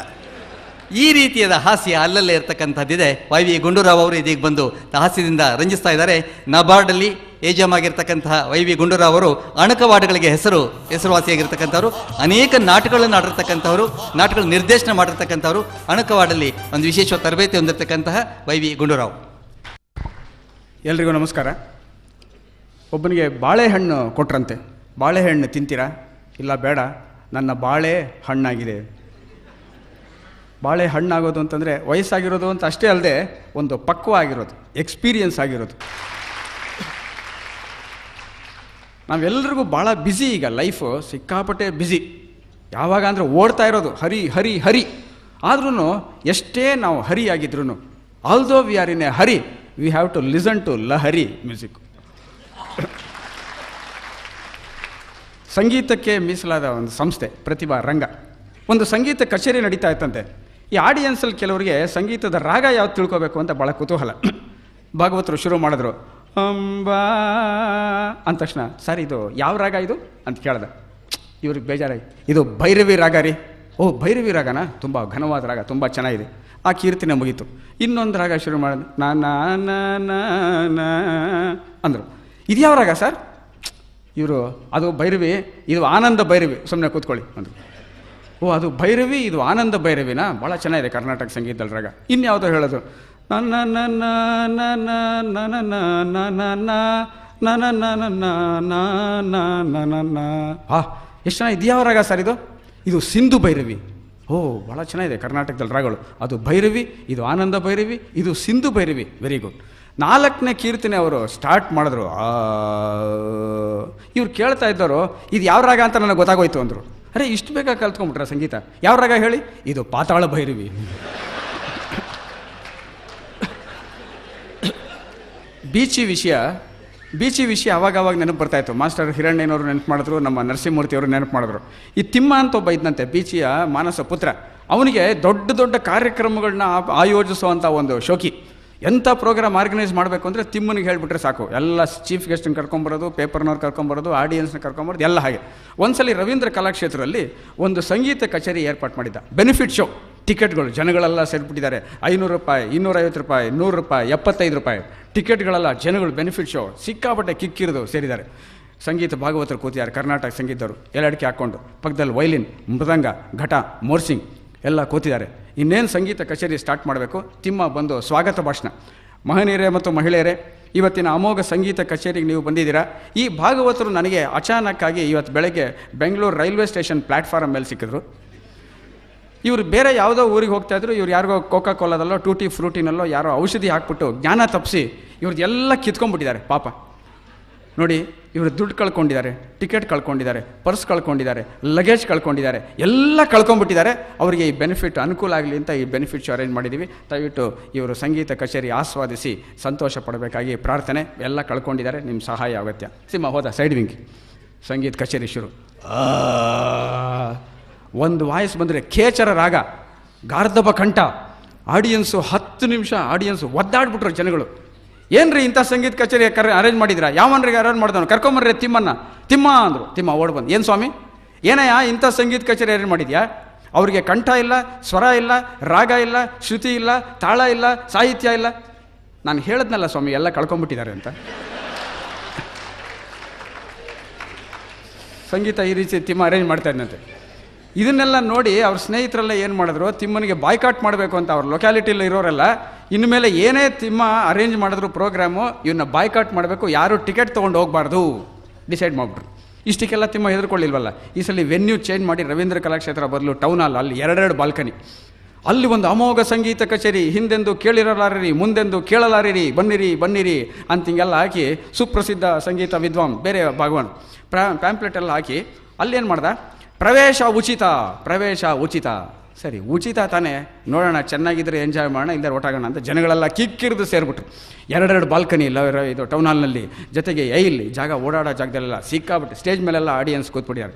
ಈ ರೀತಿಯಾದ ಹಾಸ್ಯ ಅಲ್ಲಲ್ಲೇ ಇರ್ತಕ್ಕಂಥದ್ದಿದೆ. ವೈ ವಿ ಗುಂಡೂರಾವ್ ಅವರು ಇದೀಗ ಬಂದು ಹಾಸ್ಯದಿಂದ ರಂಜಿಸ್ತಾ ಇದ್ದಾರೆ. ನಬಾರ್ಡಲ್ಲಿ ಏಜಮ್ ಆಗಿರ್ತಕ್ಕಂತಹ ವೈ ವಿ ಗುಂಡೂರಾವ್ ಅವರು ಅಣಕವಾಡಗಳಿಗೆ ಹೆಸರುವಾಸಿಯಾಗಿರ್ತಕ್ಕಂಥವ್ರು. ಅನೇಕ ನಾಟಕಗಳನ್ನು ಆಡಿರ್ತಕ್ಕಂಥವ್ರು, ನಾಟಕಗಳ ನಿರ್ದೇಶನ ಮಾಡಿರ್ತಕ್ಕಂಥವ್ರು. ಅಣಕವಾಡಲ್ಲಿ ಒಂದು ವಿಶೇಷ ತರಬೇತಿ ಹೊಂದಿರತಕ್ಕಂತಹ ವೈ ವಿ ಗುಂಡೂರಾವ್. ಎಲ್ರಿಗೂ ನಮಸ್ಕಾರ. ಒಬ್ಬನಿಗೆ ಬಾಳೆಹಣ್ಣು ಕೊಟ್ರಂತೆ. ಬಾಳೆಹಣ್ಣು ತಿಂತೀರಾ? ಇಲ್ಲ ಬೇಡ, ನನ್ನ ಬಾಳೆ ಹಣ್ಣಾಗಿದೆ. ಬಾಳೆ ಹಣ್ಣಾಗೋದು ಅಂತಂದರೆ ವಯಸ್ಸಾಗಿರೋದು ಅಂತ ಅಷ್ಟೇ ಅಲ್ಲದೆ ಒಂದು ಪಕ್ವ ಆಗಿರೋದು, ಎಕ್ಸ್ಪೀರಿಯನ್ಸ್ ಆಗಿರೋದು. ನಾವೆಲ್ಲರಿಗೂ ಭಾಳ ಬ್ಯುಸಿ, ಈಗ ಲೈಫು ಸಿಕ್ಕಾಪಟ್ಟೆ ಬ್ಯುಸಿ. ಯಾವಾಗ ಅಂದರೆ ಓಡ್ತಾ ಇರೋದು ಹರಿ ಹರಿ ಹರಿ. ಆದ್ರೂ ಎಷ್ಟೇ ನಾವು ಹರಿ ಆಗಿದ್ರು, although we are in a hurry, we have to listen to Lahari music. ಸಂಗೀತಕ್ಕೆ ಮೀಸಲಾದ ಒಂದು ಸಂಸ್ಥೆ ಪ್ರತಿಭಾ ರಂಗ. ಒಂದು ಸಂಗೀತ ಕಚೇರಿ ನಡೀತಾ ಇತ್ತಂತೆ. ಈ ಆಡಿಯನ್ಸಲ್ಲಿ ಕೆಲವರಿಗೆ ಸಂಗೀತದ ರಾಗ ಯಾವ್ದು ತಿಳ್ಕೋಬೇಕು ಅಂತ ಭಾಳ ಕುತೂಹಲ. ಭಾಗವತರು ಶುರು ಮಾಡಿದ್ರು, ಅಂಬಾ ಅಂದ ತಕ್ಷಣ, ಸರ್ ಇದು ಯಾವ ರಾಗ ಇದು ಅಂತ ಕೇಳ್ದೆ. ಇವ್ರಿಗೆ ಬೇಜಾರಾಗಿ, ಇದು ಭೈರವಿ ರಾಗ ರೀ. ಓ ಭೈರವಿ ರಾಗನಾ, ತುಂಬ ಘನವಾದ ರಾಗ, ತುಂಬ ಚೆನ್ನಾಗಿದೆ. ಆ ಕೀರ್ತನೆ ಮುಗೀತು. ಇನ್ನೊಂದು ರಾಗ ಶುರು ಮಾಡಿದೆ, ಅಂದರು. ಇದು ಯಾವ ರಾಗ ಸರ್? ಇವರು ಅದು ಭೈರವಿ, ಇದು ಆನಂದ ಭೈರವಿ, ಸುಮ್ಮನೆ ಕೂತ್ಕೊಳ್ಳಿ ಅಂದರು. ಓ ಅದು ಭೈರವಿ, ಇದು ಆನಂದ ಭೈರವಿನಾ, ಭಾಳ ಚೆನ್ನಾಗಿದೆ ಕರ್ನಾಟಕ ಸಂಗೀತದಲ್ಲಿ ರಾಗ. ಇನ್ಯಾವುದೋ ಹೇಳೋದು, ಹಾ ಎಷ್ಟು ಚೆನ್ನಾಗಿ. ಇದು ಯಾವ ರಾಗ ಸರ್ ಇದು? ಇದು ಸಿಂಧು ಭೈರವಿ. ಓ ಭಾಳ ಚೆನ್ನಾಗಿದೆ ಕರ್ನಾಟಕದಲ್ಲಿ ರಾಗಗಳು. ಅದು ಭೈರವಿ, ಇದು ಆನಂದ ಭೈರವಿ, ಇದು ಸಿಂಧು ಭೈರವಿ. Very good. 4ನೇ ಕೀರ್ತನೆ ಅವರು ಸ್ಟಾರ್ಟ್ ಮಾಡಿದ್ರು. ಇವ್ರು ಕೇಳ್ತಾ ಇದ್ದವರು, ಇದು ಯಾವ ರಾಗ ಅಂತ ನನಗೆ ಗೊತ್ತಾಗೋಯ್ತು ಅಂದರು. ಅರೆ ಇಷ್ಟು ಬೇಗ ಕಲ್ತ್ಕೊಂಡ್ಬಿಟ್ರ ಸಂಗೀತ? ಯಾವ ರಾಗ ಹೇಳಿ? ಇದು ಪಾತಾಳ ಭೈರವಿ. ಬೀಚಿ ವಿಷಯ ಅವಾಗವಾಗ ನೆನಪು ಬರ್ತಾಯಿತ್ತು. ಮಾಸ್ಟರ್ ಹಿರಣ್ಣಯ್ಯನವರು ನೆನಪು ಮಾಡಿದ್ರು, ನಮ್ಮ ನರಸಿಂಹಮೂರ್ತಿಯವರು ನೆನಪು ಮಾಡಿದ್ರು. ಈ ತಿಮ್ಮ ಅಂತ ಒಬ್ಬ ಇದ್ದಂತೆ, ಬೀಚಿಯ ಮಾನಸ ಪುತ್ರ. ಅವನಿಗೆ ದೊಡ್ಡ ದೊಡ್ಡ ಕಾರ್ಯಕ್ರಮಗಳನ್ನ ಆಯೋಜಿಸುವಂಥ ಒಂದು ಶೋಕಿ. ಎಂಥ ಪ್ರೋಗ್ರಾಮ್ ಆರ್ಗನೈಸ್ ಮಾಡಬೇಕು ಅಂದರೆ ತಿಮ್ಮನಿಗೆ ಹೇಳಿಬಿಟ್ರೆ ಸಾಕು, ಎಲ್ಲ ಚೀಫ್ ಗೆಸ್ಟನ್ನು ಕರ್ಕೊಂಬರೋದು, ಪೇಪರ್ನವ್ರು ಕರ್ಕೊಂಬರೋದು, ಆಡಿಯನ್ಸ್ನ ಕರ್ಕೊಂಬರೋದು, ಎಲ್ಲ ಹಾಗೆ. ಒಂದ್ಸಲಿ ರವೀಂದ್ರ ಕಲಾಕ್ಷೇತ್ರದಲ್ಲಿ ಒಂದು ಸಂಗೀತ ಕಚೇರಿ ಏರ್ಪಾಡು ಮಾಡಿದ್ದ. Benefit show. ಟಿಕೆಟ್ಗಳು ಜನಗಳೆಲ್ಲ ಸೇರಿಬಿಟ್ಟಿದ್ದಾರೆ. 500 ರೂಪಾಯಿ, 250 ರೂಪಾಯಿ, 100 ರೂಪಾಯಿ, 75 ರೂಪಾಯಿ ಟಿಕೆಟ್ಗಳೆಲ್ಲ ಜನಗಳು. ಬೆನಿಫಿಟ್ ಶೋ ಸಿಕ್ಕಾಪಟ್ಟೆ ಕಿಕ್ಕಿರಿದು ಸೇರಿದ್ದಾರೆ. ಸಂಗೀತ ಭಾಗವತರು ಕೂತಿದ್ದಾರೆ, ಕರ್ನಾಟಕ ಸಂಗೀತರು, ಎಲ್ಲಡಿಕೆ ಹಾಕ್ಕೊಂಡು. ಪಕ್ಕದಲ್ಲಿ ವೈಲಿನ್, ಮೃದಂಗ, ಘಟ, ಮೋರ್ಸಿಂಗ್ ಎಲ್ಲ ಕೂತಿದ್ದಾರೆ. ಇನ್ನೇನು ಸಂಗೀತ ಕಚೇರಿ ಸ್ಟಾರ್ಟ್ ಮಾಡಬೇಕು. ತಿಮ್ಮ ಬಂದು ಸ್ವಾಗತ ಭಾಷಣ. ಮಹನೀಯರೇ ಮತ್ತು ಮಹಿಳೆಯರೇ, ಇವತ್ತಿನ ಅಮೋಘ ಸಂಗೀತ ಕಚೇರಿಗೆ ನೀವು ಬಂದಿದ್ದೀರಾ. ಈ ಭಾಗವತರು ನನಗೆ ಅಚಾನಕ್ಕಾಗಿ ಇವತ್ತು ಬೆಳಗ್ಗೆ ಬೆಂಗಳೂರು ರೈಲ್ವೆ ಸ್ಟೇಷನ್ ಪ್ಲ್ಯಾಟ್ಫಾರ್ಮ್ ಮೇಲೆ ಸಿಕ್ಕಿದ್ರು. ಇವರು ಬೇರೆ ಯಾವುದೋ ಊರಿಗೆ ಹೋಗ್ತಾಯಿದ್ರು. ಇವ್ರು ಯಾರಿಗೋ ಕೋಕಾ ಕೋಲಾದಲ್ಲೋ ಟೂಟಿ ಫ್ರೂಟಿನಲ್ಲೋ ಯಾರೋ ಔಷಧಿ ಹಾಕ್ಬಿಟ್ಟು ಜ್ಞಾನ ತಪ್ಪಿಸಿ ಇವ್ರದ್ದೆಲ್ಲ ಕಿತ್ಕೊಂಡ್ಬಿಟ್ಟಿದ್ದಾರೆ ಪಾಪ. ನೋಡಿ, ಇವರು ದುಡ್ಡು ಕಳ್ಕೊಂಡಿದ್ದಾರೆ, ಟಿಕೆಟ್ ಕಳ್ಕೊಂಡಿದ್ದಾರೆ, ಪರ್ಸ್ ಕಳ್ಕೊಂಡಿದ್ದಾರೆ, ಲಗೇಜ್ ಕಳ್ಕೊಂಡಿದ್ದಾರೆ, ಎಲ್ಲ ಕಳ್ಕೊಂಡ್ಬಿಟ್ಟಿದ್ದಾರೆ. ಅವರಿಗೆ ಈ ಬೆನಿಫಿಟ್ ಅನುಕೂಲ ಆಗಲಿ ಅಂತ ಈ ಬೆನಿಫಿಟ್ ಶೋ ಅರೇಂಜ್ ಮಾಡಿದ್ದೀವಿ. ದಯವಿಟ್ಟು ಇವರು ಸಂಗೀತ ಕಚೇರಿ ಆಸ್ವಾದಿಸಿ ಸಂತೋಷ ಪಡಬೇಕಾಗಿ ಪ್ರಾರ್ಥನೆ. ಎಲ್ಲ ಕಳ್ಕೊಂಡಿದ್ದಾರೆ, ನಿಮ್ಮ ಸಹಾಯ ಅಗತ್ಯ. ಸಿಂಹ ಹೋದ ಸೈಡ್ ವಿಂಗ್. ಸಂಗೀತ ಕಚೇರಿ ಶುರು. ಒಂದು ವಾಯ್ಸ್ ಬಂದರೆ ಕೇಚರ ರಾಗ, ಗಾರ್ಧಬ ಕಂಠ. ಆಡಿಯನ್ಸು 10 ನಿಮಿಷ ಆಡಿಯನ್ಸು ಒದ್ದಾಡ್ಬಿಟ್ರು ಜನಗಳು. ಏನ್ರಿ ಇಂಥ ಸಂಗೀತ ಕಚೇರಿ ಅರೇಂಜ್ ಮಾಡಿದ್ರಾ? ಯಾವನ್ರಿಗೆ ಅರೇಂಜ್ ಮಾಡಿದವನು? ಕರ್ಕೊಂಬರ್ರಿ ತಿಮ್ಮ ಅಂದರು. ತಿಮ್ಮ ಓಡ್ ಬಂದು, ಏನು ಸ್ವಾಮಿ ಏನಯ್ಯ ಇಂಥ ಸಂಗೀತ ಕಚೇರಿ ಅರೇಂಜ್ ಮಾಡಿದ್ಯಾ? ಅವ್ರಿಗೆ ಕಂಠ ಇಲ್ಲ, ಸ್ವರ ಇಲ್ಲ, ರಾಗ ಇಲ್ಲ, ಶ್ರುತಿ ಇಲ್ಲ, ತಾಳ ಇಲ್ಲ, ಸಾಹಿತ್ಯ ಇಲ್ಲ. ನಾನು ಹೇಳಿದ್ನಲ್ಲ ಸ್ವಾಮಿ, ಎಲ್ಲ ಕಳ್ಕೊಂಬಿಟ್ಟಿದ್ದಾರೆ ಅಂತ. ಸಂಗೀತ ಈ ರೀತಿ ತಿಮ್ಮ ಅರೇಂಜ್ ಮಾಡ್ತಾ ಇದ್ದಂತೆ. ಇದನ್ನೆಲ್ಲ ನೋಡಿ ಅವ್ರ ಸ್ನೇಹಿತರೆಲ್ಲ ಏನು ಮಾಡಿದ್ರು, ತಿಮ್ಮನಿಗೆ ಬಾಯ್ಕಾಟ್ ಮಾಡಬೇಕು ಅಂತ. ಅವ್ರ ಲೊಕ್ಯಾಲಿಟಿಯಲ್ಲಿ ಇರೋರೆಲ್ಲ ಇನ್ಮೇಲೆ ಏನೇ ತಿಮ್ಮ ಅರೇಂಜ್ ಮಾಡಿದ್ರು ಪ್ರೋಗ್ರಾಮು, ಇವನ್ನ ಬಾಯ್ಕಾಟ್ ಮಾಡಬೇಕು, ಯಾರು ಟಿಕೆಟ್ ತೊಗೊಂಡು ಹೋಗಬಾರ್ದು ಡಿಸೈಡ್ ಮಾಡಿಬಿಟ್ರು. ಇಷ್ಟಕ್ಕೆಲ್ಲ ತಿಮ್ಮ ಹೆದರ್ಕೊಳ್ಳಿಲ್ವಲ್ಲ. ಈ ಸಲ ವೆನ್ಯೂ ಚೇಂಜ್ ಮಾಡಿ ರವೀಂದ್ರ ಕಲಾಕ್ಷೇತ್ರ ಬದಲು ಟೌನ್ ಹಾಲ್, ಅಲ್ಲಿ 2 ಬಾಲ್ಕನಿ. ಅಲ್ಲಿ ಒಂದು ಅಮೋಘ ಸಂಗೀತ ಕಚೇರಿ, ಹಿಂದೆಂದು ಕೇಳಿರಲಾರಿರಿ, ಮುಂದೆಂದು ಕೇಳಲಾರಿರಿ, ಬನ್ನಿರಿ ಬನ್ನಿರಿ ಅಂತ ಹಿಂಗೆಲ್ಲ ಹಾಕಿ ಸುಪ್ರಸಿದ್ಧ ಸಂಗೀತ ವಿದ್ವಾನ್ ಬೇರೆ ಭಾಗವನ್ ಪ್ಯಾಂಪ್ಲೆಟ್ ಎಲ್ಲ ಹಾಕಿ ಅಲ್ಲೇನು ಮಾಡ್ದ, ಪ್ರವೇಶ ಉಚಿತ, ಪ್ರವೇಶ ಉಚಿತ. ಸರಿ ಉಚಿತ ತಾನೇ, ನೋಡೋಣ ಚೆನ್ನಾಗಿದ್ದರೆ ಎಂಜಾಯ್ ಮಾಡೋಣ, ಇಲ್ಲದೆ ಒಟ್ಟಾಗೋಣ ಅಂತ ಜನಗಳೆಲ್ಲ ಕಿಕ್ಕಿರಿದು ಸೇರಿಬಿಟ್ರು. ಎರಡೆರಡು ಬಾಲ್ಕನಿ ಇಲ್ಲ ಇದು ಟೌನ್ ಹಾಲ್ನಲ್ಲಿ, ಜೊತೆಗೆ ಇಲ್ಲಿ ಜಾಗ ಓಡಾಡೋ ಜಾಗದಲ್ಲೆಲ್ಲ ಸಿಕ್ಕಾಬಿಟ್ಟು ಸ್ಟೇಜ್ ಮೇಲೆಲ್ಲ ಆಡಿಯನ್ಸ್ ಕೂತ್ಬಿಟ್ಟಿದ್ದಾರೆ.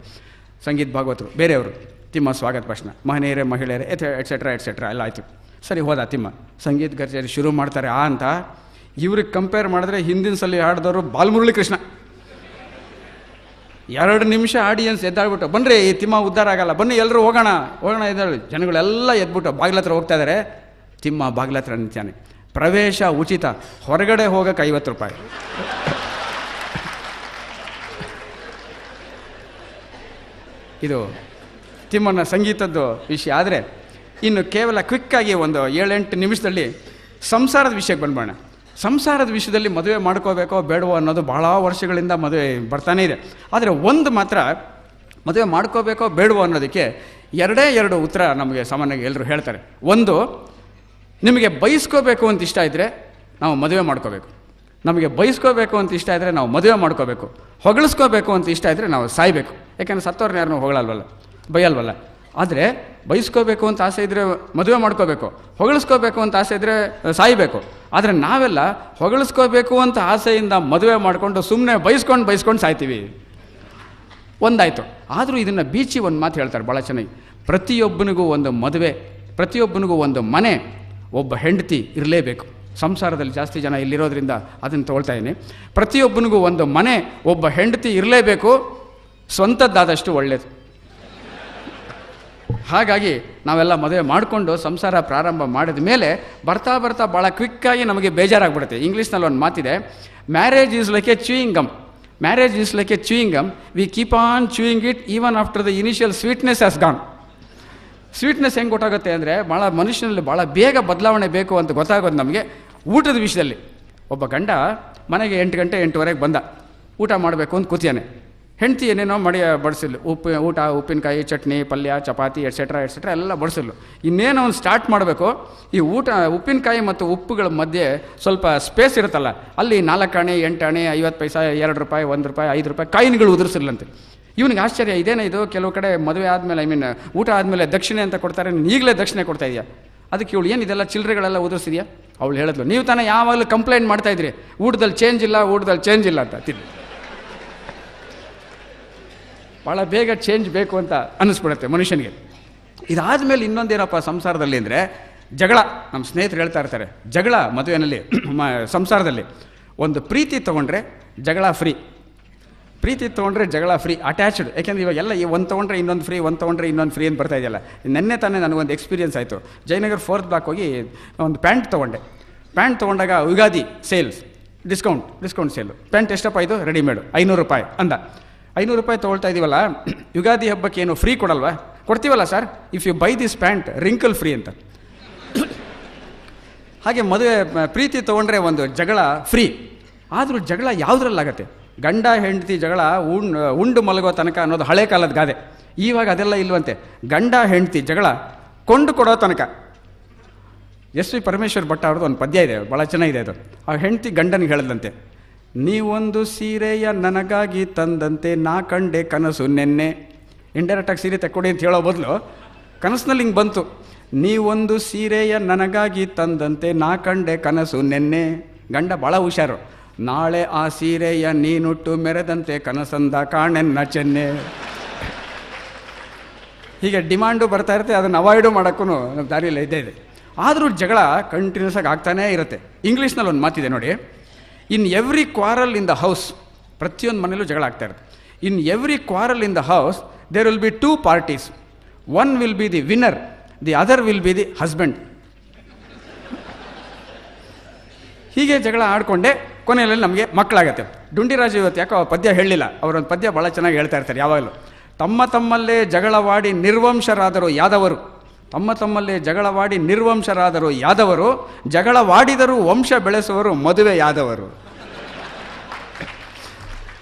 ಸಂಗೀತ ಭಾಗವತರು ಬೇರೆಯವರು, ತಿಮ್ಮ ಸ್ವಾಗತ ಭಾಷಣ, ಮಹನೀಯರೇ ಮಹಿಳೆಯರೇ ಎಟ್ಸೆಟ್ರಾ ಎಟ್ಸೆಟ್ರಾ ಎಲ್ಲ ಆಯಿತು. ಸರಿ ಹೋದ ತಿಮ್ಮ, ಸಂಗೀತ ಕಚೇರಿ ಶುರು ಮಾಡ್ತಾರೆ ಅಂತ. ಇವ್ರಿಗೆ ಕಂಪೇರ್ ಮಾಡಿದ್ರೆ ಹಿಂದಿನ ಸಲ ಹಾಡಿದವರು ಬಾಲಮುರಳಿ ಕೃಷ್ಣ. 2 ನಿಮಿಷ ಆಡಿಯನ್ಸ್ ಎದ್ದಾಡ್ಬಿಟ್ಟು, ಬನ್ನಿರಿ ಈ ತಿಮ್ಮ ಉದ್ಧಾರ ಆಗಲ್ಲ, ಬನ್ನಿ ಎಲ್ಲರೂ ಹೋಗೋಣ ಹೋಗೋಣ ಎದ್ದಾಳಿ. ಜನಗಳೆಲ್ಲ ಎದ್ಬಿಟ್ಟು ಬಾಗಿಲತ್ರ ಹೋಗ್ತಾ ಇದ್ದಾರೆ. ತಿಮ್ಮ ಬಾಗಿಲತ್ರ ನಿಂತಾನೆ. ಪ್ರವೇಶ ಉಚಿತ, ಹೊರಗಡೆ ಹೋಗಕ್ಕೆ 50 ರೂಪಾಯಿ. ಇದು ತಿಮ್ಮನ ಸಂಗೀತದ್ದು ವಿಷಯ. ಆದರೆ ಇನ್ನು ಕೇವಲ ಕ್ವಿಕ್ಕಾಗಿ ಒಂದು 7-8 ನಿಮಿಷದಲ್ಲಿ ಸಂಸಾರದ ವಿಷಯಕ್ಕೆ ಬಂದ್ಬೋಣ. ಸಂಸಾರದ ವಿಷಯದಲ್ಲಿ ಮದುವೆ ಮಾಡ್ಕೋಬೇಕೋ ಬೇಡವೋ ಅನ್ನೋದು ಭಾಳ ವರ್ಷಗಳಿಂದ ಮದುವೆ ಬರ್ತಾನೇ ಇದೆ. ಆದರೆ ಒಂದು ಮಾತ್ರ, ಮದುವೆ ಮಾಡ್ಕೋಬೇಕೋ ಬೇಡವೋ ಅನ್ನೋದಕ್ಕೆ 2 ಉತ್ತರ ನಮಗೆ ಸಾಮಾನ್ಯವಾಗಿ ಎಲ್ಲರೂ ಹೇಳ್ತಾರೆ. ಒಂದು, ನಿಮಗೆ ಬಯಸ್ಕೋಬೇಕು ಅಂತ ಇಷ್ಟ ಇದ್ದರೆ ನಾವು ಮದುವೆ ಮಾಡ್ಕೋಬೇಕು. ನಮಗೆ ಬಯಸ್ಕೋಬೇಕು ಅಂತ ಇಷ್ಟ ಇದ್ದರೆ ನಾವು ಮದುವೆ ಮಾಡ್ಕೋಬೇಕು. ಹೊಗಳಿಸ್ಕೋಬೇಕು ಅಂತ ಇಷ್ಟ ಇದ್ದರೆ ನಾವು ಸಾಯಬೇಕು. ಯಾಕೆಂದರೆ ಸತ್ತವ್ರನ್ನ ಯಾರನ್ನೂ ಹೊಗಳಲ್ವಲ್ಲ, ಬೈಯಲ್ವಲ್ಲ. ಆದರೆ ಬಯಸ್ಕೋಬೇಕು ಅಂತ ಆಸೆ ಇದ್ದರೆ ಮದುವೆ ಮಾಡ್ಕೋಬೇಕು, ಹೊಗಳಿಸ್ಕೋಬೇಕು ಅಂತ ಆಸೆ ಇದ್ದರೆ ಸಾಯಬೇಕು. ಆದರೆ ನಾವೆಲ್ಲ ಹೊಗಳಿಸ್ಕೋಬೇಕು ಅಂತ ಆಸೆಯಿಂದ ಮದುವೆ ಮಾಡಿಕೊಂಡು ಸುಮ್ಮನೆ ಬಯಸ್ಕೊಂಡು ಸಾಯ್ತೀವಿ. ಒಂದಾಯಿತು. ಆದರೂ ಇದನ್ನು ಬೀಚಿ ಒಂದು ಮಾತು ಹೇಳ್ತಾರೆ ಭಾಳ ಚೆನ್ನಾಗಿ. ಪ್ರತಿಯೊಬ್ಬನಿಗೂ ಒಂದು ಮದುವೆ, ಪ್ರತಿಯೊಬ್ಬನಿಗೂ ಒಂದು ಮನೆ, ಒಬ್ಬ ಹೆಂಡತಿ ಇರಲೇಬೇಕು. ಸಂಸಾರದಲ್ಲಿ ಜಾಸ್ತಿ ಜನ ಇಲ್ಲಿರೋದ್ರಿಂದ ಅದನ್ನು ತೊಗೊಳ್ತಾ ಇದ್ದೀನಿ. ಪ್ರತಿಯೊಬ್ಬನಿಗೂ ಒಂದು ಮನೆ, ಒಬ್ಬ ಹೆಂಡತಿ ಇರಲೇಬೇಕು, ಸ್ವಂತದ್ದಾದಷ್ಟು ಒಳ್ಳೆಯದು. ಹಾಗಾಗಿ ನಾವೆಲ್ಲ ಮದುವೆ ಮಾಡಿಕೊಂಡು ಸಂಸಾರ ಪ್ರಾರಂಭ ಮಾಡಿದ ಮೇಲೆ ಬರ್ತಾ ಬರ್ತಾ ಭಾಳ ಕ್ವಿಕ್ಕಾಗಿ ನಮಗೆ ಬೇಜಾರಾಗ್ಬಿಡುತ್ತೆ. ಇಂಗ್ಲೀಷ್ನಲ್ಲಿ ಒಂದು ಮಾತಿದೆ, marriage is like a chewing gum. Marriage is like a chewing gum, we keep on chewing it even after the initial sweetness has gone. Sweetness ಹೆಂಗೆ ಗೊತ್ತಾಗುತ್ತೆ ಅಂದರೆ, ಭಾಳ ಮನುಷ್ಯನಲ್ಲಿ ಭಾಳ ಬೇಗ ಬದಲಾವಣೆ ಬೇಕು ಅಂತ ಗೊತ್ತಾಗೋದು ನಮಗೆ ಊಟದ ವಿಷಯದಲ್ಲಿ. ಒಬ್ಬ ಗಂಡ ಮನೆಗೆ 8 ಗಂಟೆ 8:15 ಬಂದ, ಊಟ ಮಾಡಬೇಕು ಅಂತ ಕೂತಿಯಾನೆ. ಹೆಂಡತಿ ಏನೇನೋ ಮಾಡಿ ಬಡಿಸಿಲ್ಲ, ಊಟ ಉಪ್ಪಿನಕಾಯಿ, ಚಟ್ನಿ, ಪಲ್ಯ, ಚಪಾತಿ ಎಟ್ಸೆಟ್ರಾ ಎಲ್ಲ ಬಡಿಸಿಲ್ಲ. ಇನ್ನೇನು ಅವ್ನು ಸ್ಟಾರ್ಟ್ ಮಾಡಬೇಕು. ಈ ಊಟ ಉಪ್ಪಿನಕಾಯಿ ಮತ್ತು ಉಪ್ಪುಗಳ ಮಧ್ಯೆ ಸ್ವಲ್ಪ ಸ್ಪೇಸ್ ಇರುತ್ತಲ್ಲ, ಅಲ್ಲಿ 4 ಆಣೆ 8 ಆಣೆ 50 ಪೈಸಾ 2 ರೂಪಾಯಿ 1 ರೂಪಾಯಿ 5 ರೂಪಾಯಿ ಕಾಯಿನ್ಗಳು ಉದುರಿಸಿಲ್ಲಂತೆ. ಇವನಿಗೆ ಆಶ್ಚರ್ಯ, ಇದೇನೇ ಇದು, ಕೆಲವು ಕಡೆ ಮದುವೆ ಆದಮೇಲೆ ಊಟ ಆದಮೇಲೆ ದಕ್ಷಿಣೆ ಅಂತ ಕೊಡ್ತಾರೆ, ಈಗಲೇ ದಕ್ಷಿಣೆ ಕೊಡ್ತಾ ಇದೆಯಾ? ಅದಕ್ಕೆ ಇವಳು ಏನು ಇದೆಲ್ಲ ಚಿಲ್ಲರೆಗಳೆಲ್ಲ ಉದುರಿಸಿದ್ಯಾ? ಅವಳು ಹೇಳಿದ್ಲು, ನೀವು ತಾನೇ ಯಾವಾಗಲೂ ಕಂಪ್ಲೇಂಟ್ ಮಾಡ್ತಾಯಿದ್ರಿ ಊಟದಲ್ಲಿ ಚೇಂಜ್ ಇಲ್ಲ ಅಂತ. ಭಾಳ ಬೇಗ ಚೇಂಜ್ ಬೇಕು ಅಂತ ಅನ್ನಿಸ್ಬಿಡುತ್ತೆ ಮನುಷ್ಯನಿಗೆ. ಇದಾದಮೇಲೆ ಇನ್ನೊಂದೇನಪ್ಪ ಸಂಸಾರದಲ್ಲಿ ಅಂದರೆ ಜಗಳ. ನಮ್ಮ ಸ್ನೇಹಿತರು ಹೇಳ್ತಾ ಇರ್ತಾರೆ, ಜಗಳ ಮದುವೆಯಲ್ಲಿ ಸಂಸಾರದಲ್ಲಿ ಒಂದು ಪ್ರೀತಿ ತೊಗೊಂಡ್ರೆ ಜಗಳ ಫ್ರೀ, ಪ್ರೀತಿ ತೊಗೊಂಡ್ರೆ ಜಗಳ ಫ್ರೀ, ಅಟ್ಯಾಚ್ಡ್. ಯಾಕೆಂದರೆ ಇವಾಗೆಲ್ಲ ಒಂದು ತೊಗೊಂಡ್ರೆ ಇನ್ನೊಂದು ಫ್ರೀ, ಒಂದು ತೊಗೊಂಡ್ರೆ ಇನ್ನೊಂದು ಫ್ರೀ ಅಂತ ಬರ್ತಾ ಇದೆಯಲ್ಲ. ನೆನ್ನೆ ತಾನೇ ನನಗೊಂದು ಎಕ್ಸ್ಪೀರಿಯನ್ಸ್ ಆಯಿತು. ಜಯನಗರ್ 4th ಬ್ಲಾಕ್ ಹೋಗಿ ಒಂದು ಪ್ಯಾಂಟ್ ತೊಗೊಂಡಾಗ Ugadi sales discount sale. Pant ಎಷ್ಟಪ್ಪ ಇದು? ರೆಡಿಮೇಡು 500 ರೂಪಾಯಿ ಅಂದ. 500 ರೂಪಾಯಿ ತೊಗೊಳ್ತಾ ಇದ್ದೀವಲ್ಲ, ಯುಗಾದಿ ಹಬ್ಬಕ್ಕೆ ಏನು ಫ್ರೀ ಕೊಡಲ್ವಾ? ಕೊಡ್ತೀವಲ್ಲ sir, if you buy this pant wrinkle free ಅಂತ. ಹಾಗೆ ಮದುವೆ ಪ್ರೀತಿ ತೊಗೊಂಡ್ರೆ ಒಂದು ಜಗಳ ಫ್ರೀ. ಆದರೂ ಜಗಳ ಯಾವುದ್ರಲ್ಲಾಗತ್ತೆ? ಗಂಡ ಹೆಂಡತಿ ಜಗಳ ಉಂಡು ಮಲಗೋ ತನಕ ಅನ್ನೋದು ಹಳೆ ಕಾಲದ ಗಾದೆ. ಇವಾಗ ಅದೆಲ್ಲ ಇಲ್ವಂತೆ. ಗಂಡ ಹೆಂಡತಿ ಜಗಳ ಕೊಂಡು ಕೊಡೋ ತನಕ. ಎಸ್ ವಿ ಪರಮೇಶ್ವರ್ ಭಟ್ ಅವ್ರದ್ದು ಒಂದು ಪದ್ಯ ಇದೆ, ಭಾಳ ಚೆನ್ನಾಗಿದೆ ಅದು. ಆ ಹೆಂಡತಿ ಗಂಡನಿಗೆ ಹೇಳಿದಂತೆ, ನೀವೊಂದು ಸೀರೆಯ ನನಗಾಗಿ ತಂದಂತೆ ನಾ ಕಂಡೆ ಕನಸು ನೆನ್ನೆ. ಇಂಡೈರೆಕ್ಟಾಗಿ ಸೀರೆ ತೆಕ್ಕೊಡಿ ಅಂತ ಹೇಳೋ ಬದಲು ಕನಸಿನಲ್ಲಿ ಹಿಂಗೆ ಬಂತು, ನೀವೊಂದು ಸೀರೆಯ ನನಗಾಗಿ ತಂದಂತೆ ನಾ ಕಂಡೆ ಕನಸು ನೆನ್ನೆ. ಗಂಡ ಭಾಳ ಹುಷಾರು, ನಾಳೆ ಆ ಸೀರೆಯ ನೀನುಟ್ಟು ಮೆರೆದಂತೆ ಕನಸಂದ ಕಾಣೆನ್ನ ಚೆನ್ನೆ. ಹೀಗೆ ಡಿಮಾಂಡು ಬರ್ತಾ ಇರುತ್ತೆ, ಅದನ್ನು ಅವಾಯ್ಡು ಮಾಡೋಕ್ಕೂ ನಮ್ಮ ದಾರಿಯಲ್ಲಿ ಇದೆ. ಆದರೂ ಜಗಳ ಕಂಟಿನ್ಯೂಸ್ ಆಗಿ ಆಗ್ತಾನೇ ಇರುತ್ತೆ. ಇಂಗ್ಲೀಷ್ನಲ್ಲಿ ಒಂದು ಮಾತಿದೆ ನೋಡಿ, in every quarrel in the house, ಪ್ರತಿಯೊಂದು ಮನೇಲೂ ಜಗಳ ಆಗ್ತಾ ಇರುತ್ತೆ. In every quarrel in the house there will be 2 parties, one will be the winner, the other will be the husband. ಹೀಗೆ ಜಗಳ ಆಡಿಕೊಂಡೆ ಕೊನೆಯಲ್ಲಿ ನಮಗೆ ಮಕ್ಕಳಾಗತ್ತೆ. ಡುಂಡಿರಾಜು ಇವತ್ತು ಯಾಕೋ ಪದ್ಯ ಹೇಳಲಿಲ್ಲ, ಅವರೊಂದು ಪದ್ಯ ಭಾಳ ಚೆನ್ನಾಗಿ ಹೇಳ್ತಾ ಇರ್ತಾರೆ ಯಾವಾಗಲೂ. ತಮ್ಮಲ್ಲೇ ಜಗಳವಾಡಿ ನಿರ್ವಂಶರಾದರು ಯಾದವರು, ತಮ್ಮಲ್ಲೇ ಜಗಳವಾಡಿ ನಿರ್ವಂಶರಾದರು ಯಾದವರು, ಜಗಳವಾಡಿದರೂ ವಂಶ ಬೆಳೆಸುವರು ಮದುವೆ ಯಾದವರು.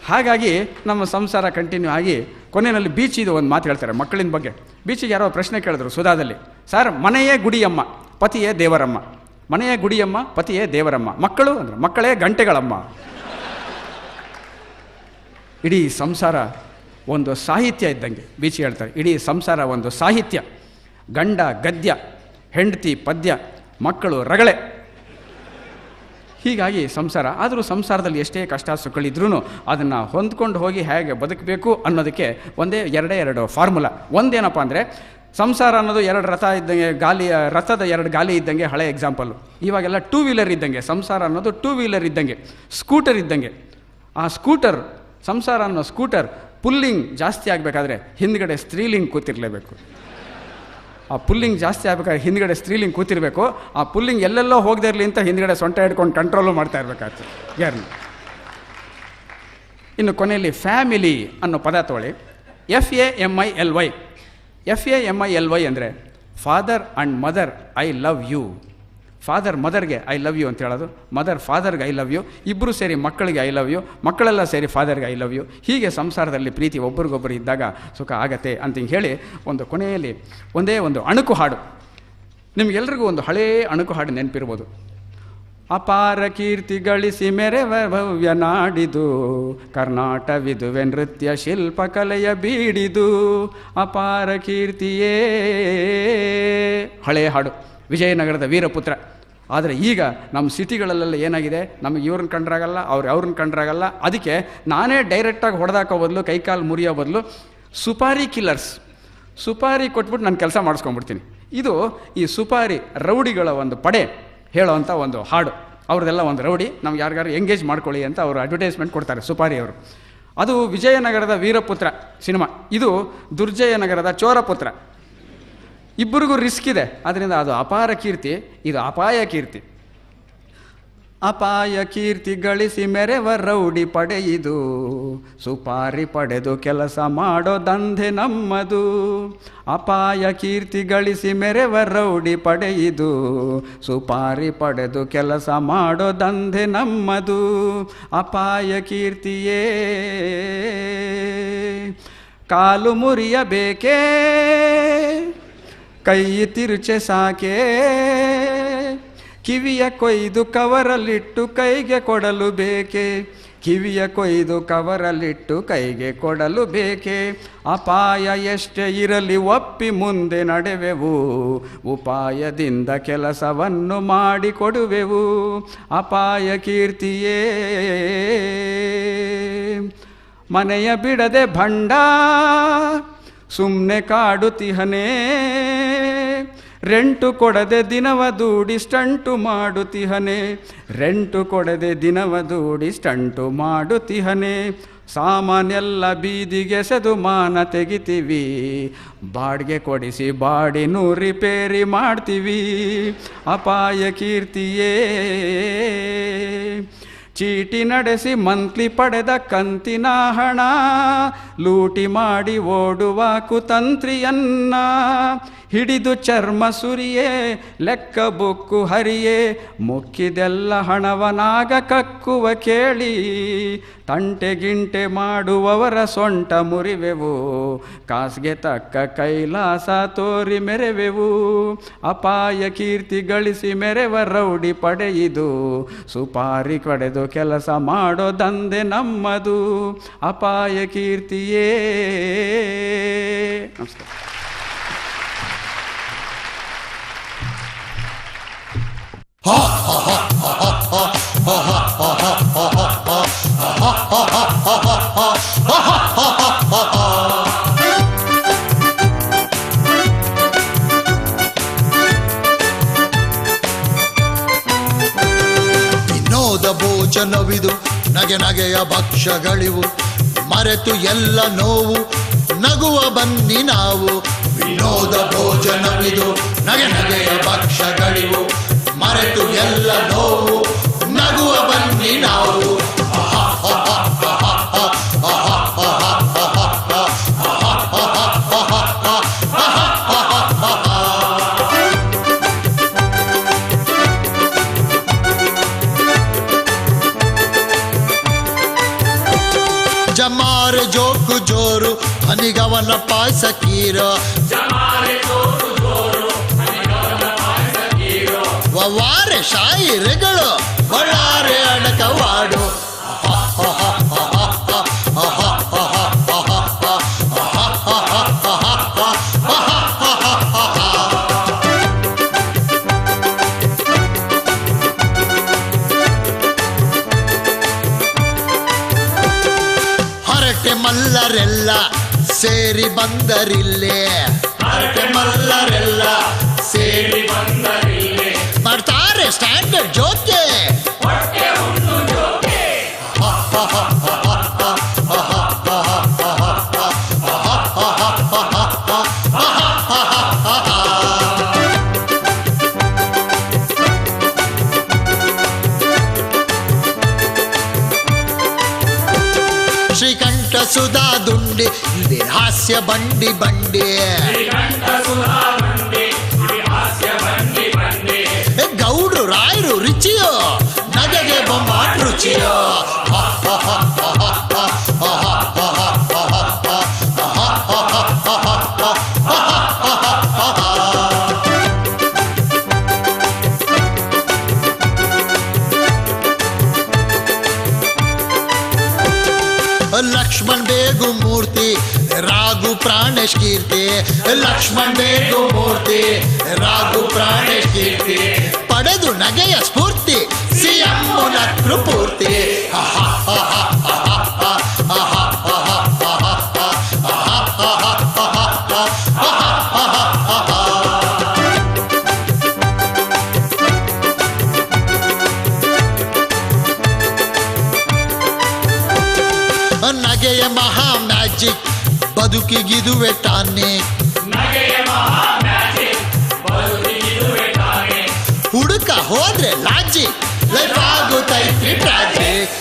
ಹಾಗಾಗಿ ನಮ್ಮ ಸಂಸಾರ ಕಂಟಿನ್ಯೂ ಆಗಿ ಕೊನೆಯಲ್ಲಿ ಬೀಚಿದು ಒಂದು ಮಾತು ಹೇಳ್ತಾರೆ ಮಕ್ಕಳಿನ ಬಗ್ಗೆ. ಬೀಚಿಗೆ ಯಾರೋ ಪ್ರಶ್ನೆ ಕೇಳಿದ್ರು ಸುಧಾದಲ್ಲಿ, ಸರ್, ಮನೆಯೇ ಗುಡಿಯಮ್ಮ, ಪತಿಯೇ ದೇವರಮ್ಮ. ಮನೆಯೇ ಗುಡಿಯಮ್ಮ, ಪತಿಯೇ ದೇವರಮ್ಮ. ಮಕ್ಕಳು ಅಂದ್ರೆ ಮಕ್ಕಳೇ ಗಂಟೆಗಳಮ್ಮ. ಇಡೀ ಸಂಸಾರ ಒಂದು ಸಾಹಿತ್ಯ ಇದ್ದಂಗೆ. ಬೀಚಿ ಹೇಳ್ತಾರೆ, ಇಡೀ ಸಂಸಾರ ಒಂದು ಸಾಹಿತ್ಯ. ಗಂಡ ಗದ್ಯ, ಹೆಂಡತಿ ಪದ್ಯ, ಮಕ್ಕಳು ರಗಳೆ. ಹೀಗಾಗಿ ಸಂಸಾರ. ಆದರೂ ಸಂಸಾರದಲ್ಲಿ ಎಷ್ಟೇ ಕಷ್ಟ ಸುಖಗಳಿದ್ರೂ ಅದನ್ನು ಹೊಂದ್ಕೊಂಡು ಹೋಗಿ ಹೇಗೆ ಬದುಕಬೇಕು ಅನ್ನೋದಕ್ಕೆ ಎರಡು ಫಾರ್ಮುಲಾ. ಒಂದೇನಪ್ಪ ಅಂದರೆ, ಸಂಸಾರ ಅನ್ನೋದು ಎರಡು ರಥ ಇದ್ದಂಗೆ, ರಥದ ಎರಡು ಗಾಲಿ ಇದ್ದಂಗೆ. ಹಳೆ ಎಕ್ಸಾಂಪಲ್ಲು. ಇವಾಗೆಲ್ಲ 2 ವೀಲರ್ ಇದ್ದಂಗೆ. ಸಂಸಾರ ಅನ್ನೋದು 2 ವೀಲರ್ ಇದ್ದಂಗೆ, ಸ್ಕೂಟರ್ ಇದ್ದಂಗೆ. ಆ ಸ್ಕೂಟರ್, ಸಂಸಾರ ಅನ್ನೋ ಸ್ಕೂಟರ್ ಪುಲ್ಲಿಂಗ್ ಜಾಸ್ತಿ ಆಗಬೇಕಾದ್ರೆ ಹಿಂದ್ಗಡೆ ಸ್ತ್ರೀಲಿಂಗ್ ಕೂತಿರಲೇಬೇಕು. ಆ ಪುಲ್ಲಿಂಗ್ ಜಾಸ್ತಿ ಆಗಬೇಕಾದ್ರೆ ಹಿಂದ್ಗಡೆ ಸ್ತ್ರೀಲಿಂಗ್ ಕೂತಿರಬೇಕು. ಆ ಪುಲ್ಲಿಂಗ್ ಎಲ್ಲೆಲ್ಲೋ ಹೋಗದೇ ಇರಲಿ ಅಂತ ಹಿಂದ್ಗಡೆ ಸೊಂಟ ಹಿಡ್ಕೊಂಡು ಕಂಟ್ರೋಲು ಮಾಡ್ತಾ ಇರಬೇಕಾಗ್ತದೆ ಯಾರನ್ನ. ಇನ್ನು ಕೊನೆಯಲ್ಲಿ ಫ್ಯಾಮಿಲಿ ಅನ್ನೋ ಪದ ತಗೊಳ್ಳಿ. FAMILY. FAMILY ಅಂದರೆ father and mother I love you. Father ಮದರ್ಗೆ ಐ ಲವ್ ಯು ಅಂತ ಹೇಳೋದು, ಮದರ್ ಫಾದರ್ಗೆ ಐ ಲವ್ ಯು, ಇಬ್ಬರು ಸೇರಿ ಮಕ್ಕಳಿಗೆ ಐ ಲವ್ ಯು, ಮಕ್ಕಳೆಲ್ಲ ಸೇರಿ ಫಾದರ್ಗೆ ಐ ಲವ್ ಯು. ಹೀಗೆ ಸಂಸಾರದಲ್ಲಿ ಪ್ರೀತಿ ಒಬ್ಬರಿಗೊಬ್ಬರು ಇದ್ದಾಗ ಸುಖ ಆಗತ್ತೆ ಅಂತ ಹೇಳಿ ಒಂದು ಕೊನೆಯಲ್ಲಿ ಒಂದು ಅಣುಕು ಹಾಡು. ನಿಮಗೆಲ್ರಿಗೂ ಒಂದು ಹಳೇ ಅಣುಕು ಹಾಡು ನೆನಪಿರ್ಬೋದು. ಅಪಾರ ಕೀರ್ತಿ ಗಳಿಸಿ ಮೆರೆವ ಭವ್ಯ ನಾಡಿದು, ಕರ್ನಾಟವಿದುವೆ ನೃತ್ಯ ಶಿಲ್ಪಕಲೆಯ ಬೀಡಿದು, ಅಪಾರ ಕೀರ್ತಿಯೇ. ಹಳೆಯ ಹಾಡು, ವಿಜಯನಗರದ ವೀರಪುತ್ರ. ಆದರೆ ಈಗ ನಮ್ಮ ಸಿಟಿಗಳಲ್ಲೆಲ್ಲ ಏನಾಗಿದೆ, ನಮಗೆ ಇವ್ರನ್ನ ಕಂಡ್ರಾಗಲ್ಲ, ಅವ್ರನ್ನ ಕಂಡ್ರಾಗಲ್ಲ. ಅದಕ್ಕೆ ನಾನೇ ಡೈರೆಕ್ಟಾಗಿ ಹೊಡೆದಾಕೋ ಬದಲು, ಕೈಕಾಲು ಮುರಿಯೋ ಬದಲು ಸುಪಾರಿ ಕಿಲ್ಲರ್ಸ್, ಸುಪಾರಿ ಕೊಟ್ಬಿಟ್ಟು ನಾನು ಕೆಲಸ ಮಾಡಿಸ್ಕೊಂಡ್ಬಿಡ್ತೀನಿ. ಇದು ಈ ಸುಪಾರಿ ರೌಡಿಗಳ ಒಂದು ಪಡೆ ಹೇಳೋವಂಥ ಒಂದು ಹಾಡು. ಅವ್ರದ್ದೆಲ್ಲ ಒಂದು ರೌಡಿ, ನಮ್ಗೆ ಯಾರಿಗಾರು ಎಂಗೇಜ್ ಮಾಡ್ಕೊಳ್ಳಿ ಅಂತ ಅವರು ಅಡ್ವರ್ಟೈಸ್ಮೆಂಟ್ ಕೊಡ್ತಾರೆ ಸುಪಾರಿ ಅವರು. ಅದು ವಿಜಯನಗರದ ವೀರಪುತ್ರ ಸಿನಿಮಾ. ಇದು ದುರ್ಜಯನಗರದ ಚೋರಪುತ್ರ. ಇಬ್ಬರಿಗೂ ರಿಸ್ಕ್ ಇದೆ. ಅದರಿಂದ ಅದು ಅಪಾರ ಕೀರ್ತಿ, ಇದು ಅಪಾಯ ಕೀರ್ತಿ. ಅಪಾಯ ಕೀರ್ತಿ ಗಳಿಸಿ ಮೆರೆವ ರೌಡಿ ಪಡೆಯಿದು, ಸುಪಾರಿ ಪಡೆದು ಕೆಲಸ ಮಾಡೋ ದಂಧೆ ನಮ್ಮದು. ಅಪಾಯ ಕೀರ್ತಿ ಗಳಿಸಿ ಮೆರೆವ ರೌಡಿ ಪಡೆಯಿದು, ಸುಪಾರಿ ಪಡೆದು ಕೆಲಸ ಮಾಡೋ ದಂಧೆ ನಮ್ಮದು. ಅಪಾಯ ಕೀರ್ತಿಯೇ. ಕಾಲು ಮುರಿಯಬೇಕೇ, ಕೈ ತಿರುಚೆ ಸಾಕೆ, ಕಿವಿಯ ಕೊಯ್ದು ಕವರಲ್ಲಿಟ್ಟು ಕೈಗೆ ಕೊಡಲು ಬೇಕೆ, ಕಿವಿಯ ಕೊಯ್ದು ಕವರಲ್ಲಿಟ್ಟು ಕೈಗೆ ಕೊಡಲು ಬೇಕೆ. ಅಪಾಯ ಎಷ್ಟೇ ಇರಲಿ ಒಪ್ಪಿ ಮುಂದೆ ನಡೆವೆವು, ಉಪಾಯದಿಂದ ಕೆಲಸವನ್ನು ಮಾಡಿಕೊಡುವೆವು. ಅಪಾಯ ಕೀರ್ತಿಯೇ. ಮನೆಯ ಬಿಡದೆ ಭಂಡ ಸುಮ್ಮನೆ ಕಾಡುತ್ತಿಹನೇ, ರೆಂಟು ಕೊಡದೆ ದಿನವ ದೂಡಿ ಸ್ಟಂಟು ಮಾಡುತ್ತಿಹನೆ, ರೆಂಟು ಕೊಡದೆ ದಿನವ ದೂಡಿ ಸ್ಟಂಟು ಮಾಡುತ್ತಿಹನೆ. ಸಾಮಾನೆಲ್ಲ ಬೀದಿಗೆಸೆದು ಮಾನ ತೆಗಿತೀವಿ, ಬಾಡಿಗೆ ಕೊಡಿಸಿ ಬಾಡಿನೂ ರಿಪೇರಿ ಮಾಡ್ತೀವಿ. ಅಪಾಯ ಕೀರ್ತಿಯೇ. ಚೀಟಿ ನಡೆಸಿ ಮಂತ್ಲಿ ಪಡೆದ ಕಂತಿನ ಹಣ, ಲೂಟಿ ಮಾಡಿ ಓಡುವ ಕುತಂತ್ರಿಯನ್ನ, ಹಿಡಿದು ಚರ್ಮ ಸುರಿಯೇ ಲೆಕ್ಕ ಬುಕ್ಕು ಹರಿಯೇ, ಮುಕ್ಕಿದೆಲ್ಲ ಹಣವನಾಗ ಕಕ್ಕುವ ಕೇಳಿ. ತಂಟೆ ಗಿಂಟೆ ಮಾಡುವವರ ಸೊಂಟ ಮುರಿವೆವು, ಕಾಸಿಗೆ ತಕ್ಕ ಕೈಲಾಸ ತೋರಿ ಮೆರೆವೆವು. ಅಪಾಯ ಕೀರ್ತಿ ಗಳಿಸಿ ಮೆರೆವ ರೌಡಿ ಪಡೆಯಿದು, ಸುಪಾರಿ ಕಡೆದು ಕೆಲಸ ಮಾಡೋ ದಂಧೆ ನಮ್ಮದು. ಅಪಾಯ ಕೀರ್ತಿಯೇ. ನಮಸ್ಕಾರ. ವಿನೋದ ಭೋಜನವಿದು, ನಗೆ ನಗೆಯ ಭಕ್ಷ್ಯಗಳಿವು, ಮರೆತು ಎಲ್ಲ ನೋವು ನಗುವ ಬನ್ನಿ ನಾವು. ವಿನೋದ ಭೋಜನವಿದು, ನಗೆ ನಗೆಯ ಭಕ್ಷ್ಯಗಳಿವು, ಮರೆತು ಎಲ್ಲ ನೋವು ನಗುವ ಬನ್ನಿ ನಾವು. ಜಮಾರೆ ಜೋಕು ಜೋರು ಹನಿಗವನ ಪಾಯಸ ಕೀರ, ವವಾರೆ ಶಾಯಿರೆಗಳು ಬಳ್ಳಾರೆ ಅಡಕವಾಡು. ಹರಟೆ ಮಲ್ಲರೆಲ್ಲ ಸೇರಿ ಬಂದರಿಲ್ಲೇ, ಹರಟೆ ಮಲ್ಲರೆಲ್ಲ ಸೇರಿ ಬಂದರಿಲ್ಲೇ, ಮಾಡ್ತಾರೆ ಸ್ಟ್ಯಾಂಡರ್ಡ್ ಜೋಕೆ. ಶ್ರೀಕಂಠ ಸುಧಾ ದುಂಡಿ ಇದೇ ಹಾಸ್ಯ ಬಂಡಿ ಬಂಡಿ, ಗೌಡ್ರು ರಾಯರು ರುಚಿಯೋ ನಗೆಗೆ ಬೊಂಬಾಟ್ ರುಚಿಯೋ. ಲಕ್ಷ್ಮಣ್ ಬೇಗು ಮೂರ್ತಿ ರಾಘು ಪ್ರಾಣೇಶ್ ಕೀರ್ತಿ, ಲಕ್ಷ್ಮಣ್ ಬೇಗು ಮೂರ್ತಿ ರಾಘು ಪ್ರಾಣೇಶ್ ಕೀರ್ತಿ, ಪಡೆದು ನಗೆಯ ಸ್ಫೂರ್ತಿ ಸಿಎಂ ನಕ್ರು ಪೂರ್ತಿ. ನಗೆಯ ಮಹಾ ಮ್ಯಾಜಿಕ್ ಬದುಕಿಗಿದುವೆ ಟಾನಿಕ್, ಹುಡುಕ ಹೋದ್ರೆ ಲಾಜಿಕ್ ಲೈಫ್ ಆಗುತ್ತೈತ್ರಿ ಟ್ರಾಜಿಕ್.